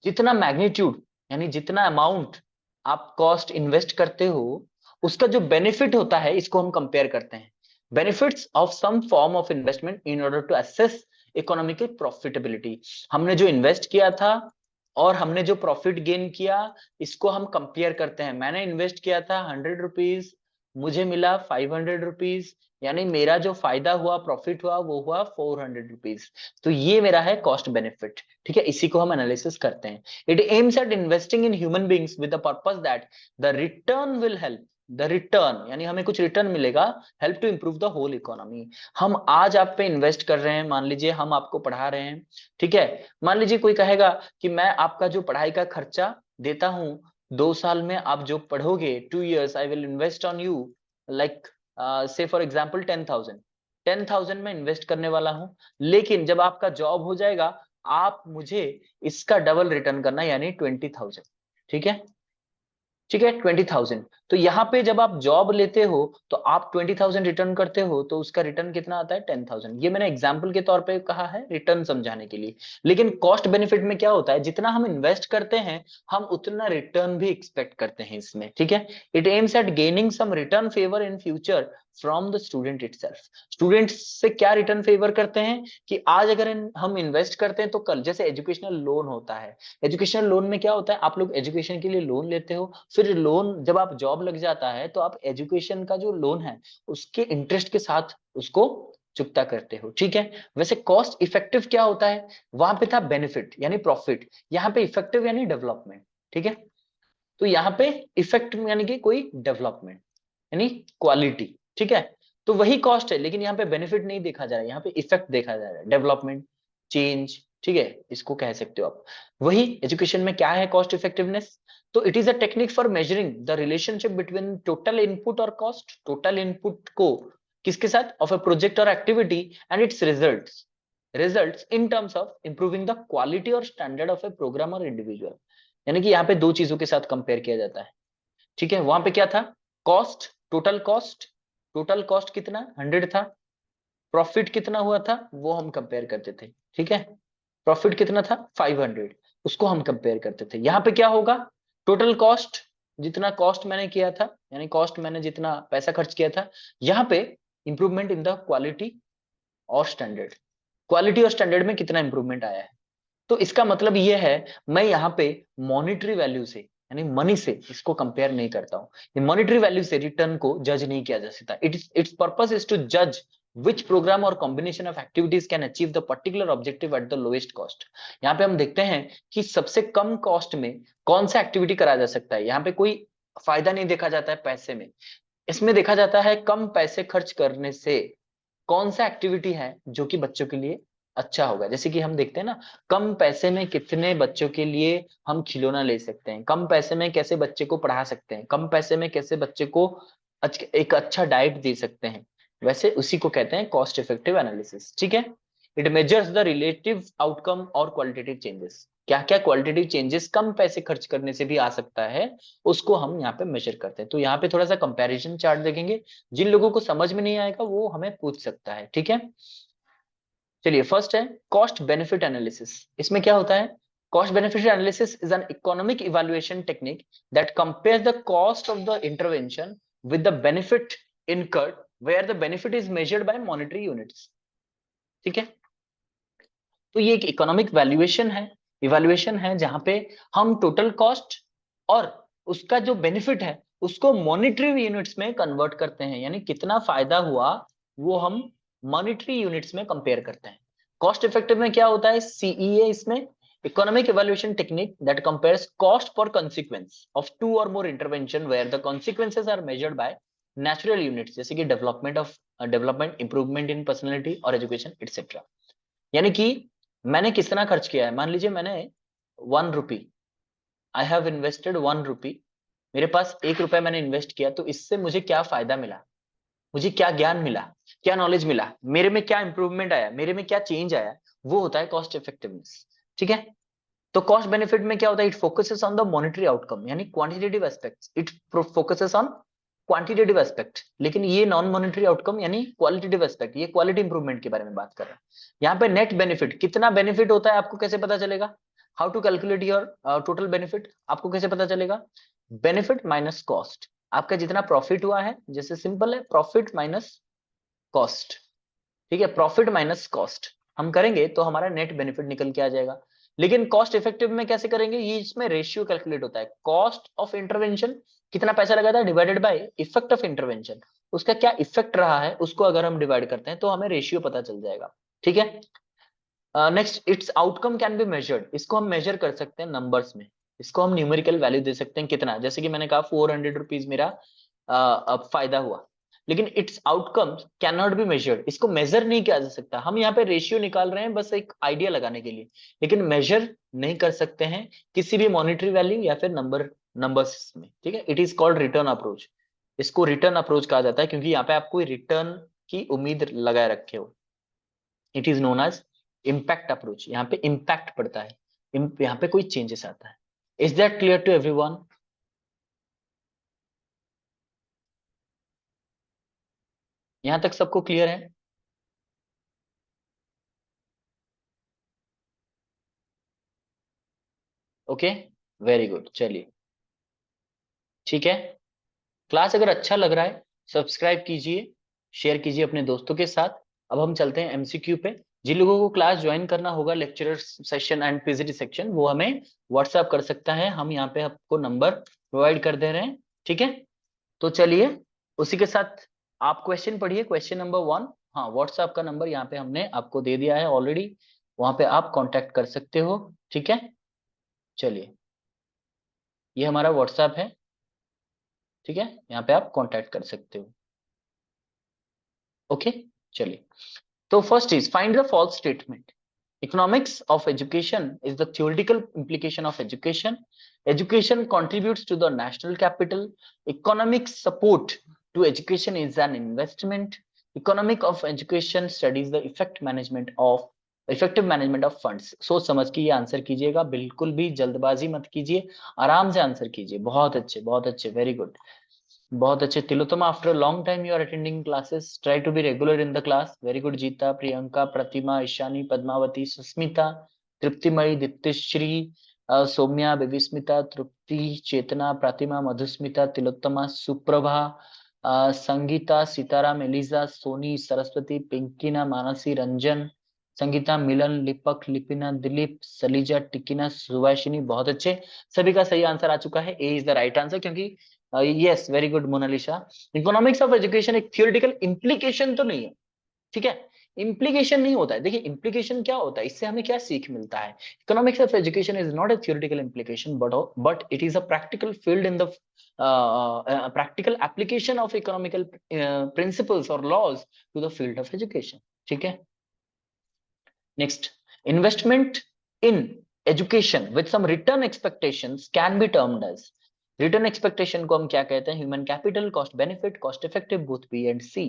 जितना मैग्नीट्यूड, यानी जितना अमाउंट आप कॉस्ट इन्वेस्ट करते हो, उसका जो बेनिफिट होता है, इसको हम कंपेयर करते हैं, benefits of some form of investment in order to assess economical profitability. हमने जो इन्वेस्ट किया था और हमने जो प्रॉफिट गेन किया, इसको हम कंपेयर करते हैं। मैंने इन्वेस्ट किया था 100 रुपीज, मुझे मिला 500 रुपीज, यानी मेरा जो फायदा हुआ, प्रॉफिट हुआ, वो हुआ 400 रुपीज। तो ये मेरा है कॉस्ट बेनिफिट, ठीक है, इसी को हम एनालिसिस करते हैं। It aims at investing in human beings with the purpose that the return will help, the return यानी हमें कुछ रिटर्न मिलेगा, help to improve the whole economy. हम आज आप पे इन्वेस्ट कर रहे हैं, मान लीजिए हम आपको पढ़ा रहे हैं, ठीक है। मान लीजिए कोई कहेगा कि मैं आपका जो पढ़ाई का खर्चा देता हूं, 2 साल में आप जो पढ़ोगे, 2 years I will invest on you, like से फॉर एग्जाम्पल 10,000 में इन्वेस्ट करने वाला हूं। लेकिन जब आपका जॉब हो जाएगा, आप मुझे इसका डबल रिटर्न करना, यानी 20,000, ठीक है, ठीक है, 20,000। तो यहाँ पे जब आप जॉब लेते हो तो आप 20,000 रिटर्न करते हो, तो उसका रिटर्न कितना आता है, 10,000। ये मैंने एग्जाम्पल के तौर पे कहा है, रिटर्न समझाने के लिए। लेकिन कॉस्ट बेनिफिट में क्या होता है, जितना हम इन्वेस्ट करते हैं, हम उतना रिटर्न भी एक्सपेक्ट करते हैं इसमें, ठीक है। It aims at gaining some return favour in future from the student itself. Student से क्या रिटर्न फेवर करते हैं कि आज अगर हम इन्वेस्ट करते हैं तो कल, जैसे एजुकेशनल लोन होता है, एजुकेशनल लोन में क्या होता है, आप लोग एजुकेशन के लिए लोन लेते हो, फिर लोन जब आप जॉब लग जाता है तो आप एजुकेशन का जो लोन है उसके इंटरेस्ट के साथ उसको चुकता करते हो, ठीक है। वैसे कॉस्ट इफेक्टिव क्या होता है, वहां पे था बेनिफिट यानी प्रॉफिट, यहाँ पे इफेक्टिव यानी डेवलपमेंट, ठीक है। तो यहाँ पे इफेक्ट यानी कि कोई डेवलपमेंट यानी क्वालिटी, ठीक है। तो वही कॉस्ट है, लेकिन यहाँ पे बेनिफिट नहीं देखा जा रहा है, यहाँ पे इफेक्ट देखा जा रहा है, डेवलपमेंट, चेंज, ठीक है, इसको कह सकते हो आप। वही एजुकेशन में क्या है कॉस्ट इफेक्टिवनेस, तो it is a technique for measuring the relationship between total input और कॉस्ट, टोटल इनपुट को किसके साथ, ऑफ अ प्रोजेक्ट और activity, and it's results in terms of improving the quality और स्टैंडर्ड ऑफ ए प्रोग्राम और इंडिविजुअल। यानी कि यहाँ पे दो चीजों के साथ कंपेयर किया जाता है, ठीक है। वहां पे क्या था, कॉस्ट, टोटल कॉस्ट कितना 100 था, प्रॉफिट कितना हुआ था वो हम कंपेयर करते थे, ठीक है। प्रॉफिट कितना था 500, उसको हम कंपेयर करते थे। यहाँ पे क्या होगा, टोटल कॉस्ट, जितना कॉस्ट मैंने किया था, यानी कॉस्ट मैंने जितना पैसा खर्च किया था, यहाँ पे इंप्रूवमेंट इन द क्वालिटी और स्टैंडर्ड, क्वालिटी और स्टैंडर्ड में कितना इंप्रूवमेंट आया है। तो इसका मतलब ये है, मैं यहाँ पे मॉनिटरी वैल्यू से यानी मनी से इसको कंपेयर नहीं करता हूँ। ये मॉनिटरी वैल्यू से रिटर्न को जज नहीं किया जा सकता। इट्स पर्पस इज टू जज which program or combination of activities can achieve the particular objective at the lowest cost। यहाँ पे हम देखते हैं कि सबसे कम कॉस्ट में कौन सा एक्टिविटी कराया जा सकता है। यहाँ पे कोई फायदा नहीं देखा जाता है पैसे में, इसमें देखा जाता है कम पैसे खर्च करने से कौन सा एक्टिविटी है जो कि बच्चों के लिए अच्छा होगा। जैसे कि हम देखते हैं ना, कम पैसे में कितने बच्चों के लिए हम खिलौना ले सकते हैं, कम पैसे में कैसे बच्चे को पढ़ा सकते हैं, कम पैसे में कैसे बच्चे को एक अच्छा डाइट दे सकते हैं, वैसे उसी को कहते हैं कॉस्ट इफेक्टिव एनालिसिस। ठीक है। It measures the relative outcome और क्वालिटेटिव चेंजेस। क्या क्या क्वालिटेटिव चेंजेस कम पैसे खर्च करने से भी आ सकता है, उसको हम यहाँ पे मेजर करते हैं। तो यहाँ पे थोड़ा सा कंपैरिजन चार्ट देखेंगे, जिन लोगों को समझ में नहीं आएगा वो हमें पूछ सकता है। ठीक है। चलिए, फर्स्ट है कॉस्ट बेनिफिट एनालिसिस। इसमें क्या होता है? Cost benefit analysis is an economic evaluation technique that compares the cost of the intervention with the benefit incurred, where the benefit is measured by monetary units. ठीक है। तो ये एक इकोनॉमिक वैल्यूएशन है, इवैल्यूएशन है, जहां पे हम टोटल कॉस्ट और उसका जो बेनिफिट है उसको मॉनेटरी यूनिट्स में कन्वर्ट करते हैं, यानी कितना फायदा हुआ वो हम मॉनेटरी यूनिट्स में कंपेयर करते हैं। कॉस्ट इफेक्टिव में क्या होता है? सीईए इसमें economic evaluation technique that compares cost for consequence of two और more intervention where the consequences are measured by natural units, जैसे कि डेवलपमेंट, इंप्रूवमेंट इन पर्सनैलिटी और एजुकेशन एक्सेट्रा। यानी कि मैंने कितना खर्च किया है, मान लीजिए मैंने 1 रुपी, आई हैव इन्वेस्टेड 1 रुपी, मेरे पास 1 रुपया मैंने इन्वेस्ट किया, तो इससे मुझे क्या फायदा मिला, मुझे क्या ज्ञान मिला, क्या नॉलेज मिला, मेरे में क्या इंप्रूवमेंट आया, मेरे में क्या चेंज आया, वो होता है कॉस्ट इफेक्टिवनेस। ठीक है। तो कॉस्ट बेनिफिट में क्या होता है? It focuses on the monetary outcome, यानी quantitative aspects, it focuses on quantitative aspect. लेकिन ये नॉन मॉनेटरी आउटकम यानी क्वालिटेटिव एस्पेक्ट, ये क्वालिटी इंप्रूवमेंट के बारे में बात कर रहे हैं। यहाँ पे नेट बेनिफिट, कितना बेनिफिट होता है आपको कैसे पता चलेगा? How to calculate your total benefit, आपको कैसे पता चलेगा? बेनिफिट माइनस कॉस्ट, आपका जितना प्रॉफिट हुआ है, जैसे सिंपल है, प्रॉफिट माइनस कॉस्ट। ठीक है, प्रॉफिट माइनस कॉस्ट हम करेंगे तो हमारा नेट बेनिफिट निकल के आ जाएगा। लेकिन कॉस्ट इफेक्टिव में कैसे करेंगे? ये इसमें रेशियो कैलकुलेट होता है, कॉस्ट ऑफ इंटरवेंशन, कितना पैसा लगा था, divided by effect of intervention, उसका क्या इफेक्ट रहा है उसको अगर हम डिवाइड करते हैं तो हमें रेशियो पता चल जाएगा। ठीक है। Next, it's outcome can be measured, इसको हम मेजर कर सकते हैं नंबर्स में, इसको हम न्यूमेरिकल वैल्यू दे सकते हैं कितना, जैसे कि मैंने कहा 400 रुपीज मेरा फायदा हुआ, लेकिन it's outcome can not be measured, इसको मेजर नहीं किया जा सकता। हम यहाँ पे रेशियो निकाल रहे हैं बस एक आइडिया लगाने के लिए, लेकिन मेजर नहीं कर सकते हैं किसी भी मॉनिटरी वैल्यू या फिर नंबर्स में। ठीक है। It is called return approach, इसको रिटर्न अप्रोच कहा जाता है, क्योंकि यहाँ पे आप कोई रिटर्न की उम्मीद लगाए रखे हो। It is known as impact approach, यहाँ पे इम्पैक्ट पड़ता है, यहाँ पे कोई चेंजेस आता है। Is that clear to everyone? यहाँ तक सबको क्लियर है? Okay, very good. चलिए, ठीक है। क्लास अगर अच्छा लग रहा है सब्सक्राइब कीजिए, शेयर कीजिए अपने दोस्तों के साथ। अब हम चलते हैं एमसीक्यू पे। जिन लोगों को क्लास ज्वाइन करना होगा, lecturer section and PGT section, वो हमें व्हाट्सएप कर सकता है, हम यहाँ पे आपको नंबर प्रोवाइड कर दे रहे हैं। ठीक है। तो चलिए, उसी के साथ आप क्वेश्चन पढ़िए, क्वेश्चन नंबर 1। हाँ, व्हाट्सएप का नंबर यहाँ पे हमने आपको दे दिया है ऑलरेडी, वहां पे आप कांटेक्ट कर सकते हो। ठीक है। चलिए, ये हमारा व्हाट्सएप है। ठीक है, यहाँ पे आप कांटेक्ट कर सकते हो। ओके। चलिए, तो first is find the false statement. Economics of education is the theoretical implication of education. Education contributes to the national capital. Economic support to education is an investment. Economic of education studies the effective management of funds. सोच समझ के ये आंसर कीजिएगा, बिल्कुल भी जल्दबाजी मत कीजिए, आराम से आंसर कीजिए। बहुत अच्छे, बहुत अच्छे, वेरी गुड, बहुत अच्छे। Tilottama, after long time you are attending classes, try to be regular in the class. Very good. Jeeta, Priyanka, Pratima, Ishani, Padmavati, Susmita, Triptimayee, Diptishree, Soumya, Babysmita, Tripti, Chetna, Pratima, Madhusmita, Tilottama, Suprabha, Sangeeta, Sitaram, Eliza, Soni, Saraswati, Pinkina, Mansi, Ranjan, Sangeeta, Milan, Lipak, Lipina, Dilip, Salija, Tikina, Subhashini. बहुत अच्छे, सभी का सही आंसर आ चुका है। A is the right answer, क्योंकि yes, very good Monalisa. Economics of education एक थियोरेटिकल इम्प्लीकेशन तो नहीं है। ठीक है, इम्प्लीकेशन नहीं होता है। देखिए, इम्प्लीकेशन क्या होता है, इससे हमें क्या सीख मिलता है? Economics of education is not a theoretical implication, but it is a practical field in the practical application of economical principles or laws to the field of education. ठीक है। Next, investment in education with some return expectations can be termed as, return expectation को हम क्या कहते हैं? Human capital, cost benefit, cost effective, both B and C.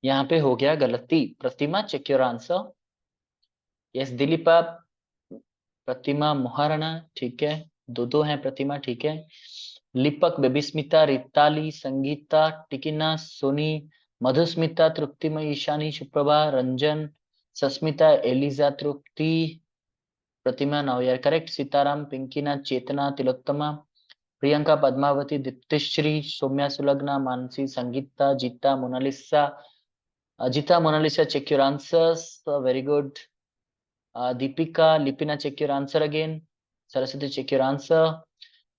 यहाँ पे हो गया गलती। Pratima, check your answer. Yes Dilipa, Pratima, Maharana, ठीक है, दो हैं प्रतिमा, ठीक है। लिपक, बेबीस्मिता, रिताली, संगीता, टिकिना, सोनी, मधुस्मिता, तृप्तिमय, ईशानी, सुप्रभा, रंजन, सस्मिता, एलिजा, तृप्ति, प्रतिमा, नाउ यार करेक्ट। सीताराम, पिंकीना, चेतना, तिलोत्तमा, प्रियंका, पद्मावती, दीप्तिश्री, सौम्या, सुलग्ना, मानसी, संगीता, जीता, Monalisa, Ajita, Monalisa, check your answers, very good. Deepika, Lipina, check your answer again. Saraswati, check your answer.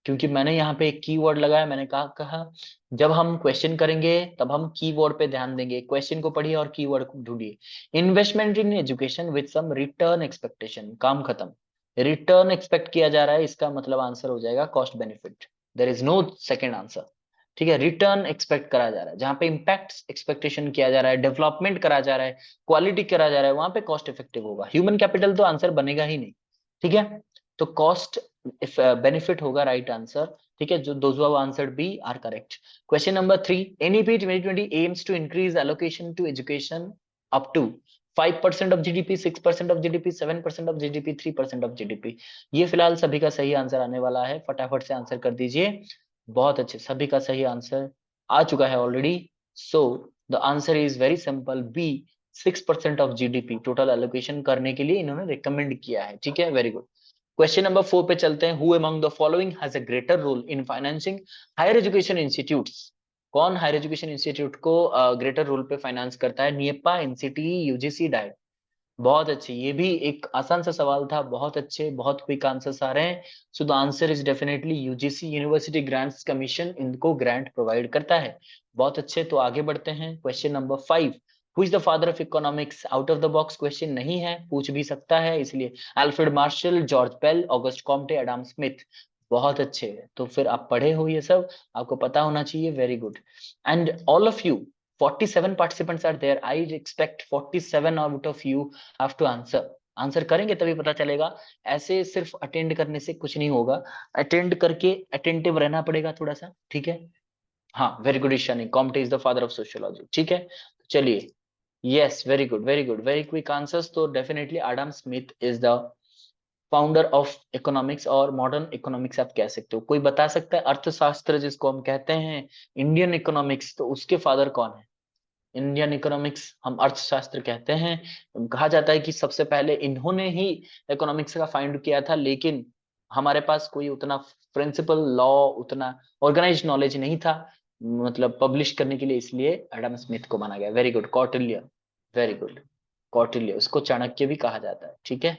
क्योंकि मैंने यहाँ पे एक कीवर्ड लगाया, मैंने कहा जब हम क्वेश्चन करेंगे तब हम कीवर्ड पे ध्यान देंगे। क्वेश्चन को पढ़िए और कीवर्ड को ढूंढिए। Investment in education with some return expectation, काम खत्म। रिटर्न एक्सपेक्ट किया जा रहा है, इसका मतलब आंसर हो जाएगा cost benefit. There is no second answer, ठीक है। रिटर्न एक्सपेक्ट करा जा रहा है, जहां पे इम्पैक्ट एक्सपेक्टेशन किया जा रहा है, डेवलपमेंट करा जा रहा है, क्वालिटी करा जा रहा है, वहां पे कॉस्ट इफेक्टिव होगा। ह्यूमन कैपिटल तो आंसर बनेगा ही नहीं, ठीक है। तो कॉस्ट इफ बेनिफिट होगा राइट आंसर, ठीक है। जो those who answered B are correct. Question number 3, NEP 2020 aims to increase allocation to education up to 5% of GDP, 6% of GDP, 7% of GDP, 3% of GDP. ये फिलहाल सभी का सही आंसर आने वाला है, फटाफट से आंसर कर दीजिए। बहुत अच्छे, सभी का सही आंसर आ चुका है already. So the answer is very simple, B, 6% of GDP total allocation करने के लिए इन्होंने रिकमेंड किया है, ठीक है। Very good. क्वेश्चन नंबर 4 पे चलते हैं। Who among the following has a greater role in financing higher education institutes? कौन हायर एजुकेशन इंस्टीट्यूट को ग्रेटर रोल पे फाइनेंस करता है? NIEPA, NCT, UGC, DIET. बहुत अच्छे, ये भी एक आसान सा सवाल था। बहुत अच्छे, बहुत क्विक आंसर्स आ रहे हैं। So the answer is definitely UGC, university grants commission इनको ग्रांट प्रोवाइड करता है। बहुत अच्छे, तो आगे बढ़ते हैं। Question number 5, who is the father of economics? Out of the box question नहीं है, पूछ भी सकता है, इसलिए Alfred Marshall, George Bell, August Comte, Adam Smith. बहुत अच्छे, तो फिर आप पढ़े हो ये सब, आपको पता होना चाहिए। Very good. And all of you, 47 participants are there. I expect 47 out of you have to answer. Answer करेंगे तभी पता चलेगा। ऐसे सिर्फ अटेंड करने से कुछ नहीं होगा, अटेंड करके अटेंटिव रहना पड़ेगा थोड़ा सा, ठीक है। हाँ, very good Ishani, Comte is the father of sociology, ठीक है। चलिए, yes, very good, very good, very quick answers. तो definitely Adam Smith is the founder of economics और मॉडर्न इकोनॉमिक्स आप कह सकते हो। कोई बता सकता है अर्थशास्त्र जिसको हम कहते हैं इंडियन इकोनॉमिक्स, तो उसके फादर कौन है? इंडियन इकोनॉमिक्स हम अर्थशास्त्र कहते हैं। कहा जाता है कि सबसे पहले इन्होंने ही इकोनॉमिक्स का फाइंड किया था, लेकिन हमारे पास कोई उतना प्रिंसिपल लॉ, उतना ऑर्गेनाइज्ड नॉलेज नहीं था, मतलब पब्लिश करने के लिए, इसलिए एडम स्मिथ को माना गया। Very good. Kautilya, very good. Kautilya, उसको चाणक्य भी कहा जाता है, ठीक है।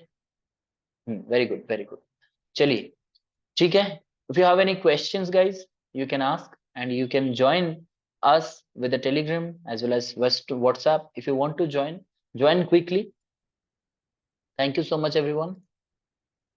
Very good, very good. चलिए, ठीक है। If you have any questions guys, you can ask and you can join us with the telegram as well as WhatsApp. If you want to join quickly. Thank you so much everyone.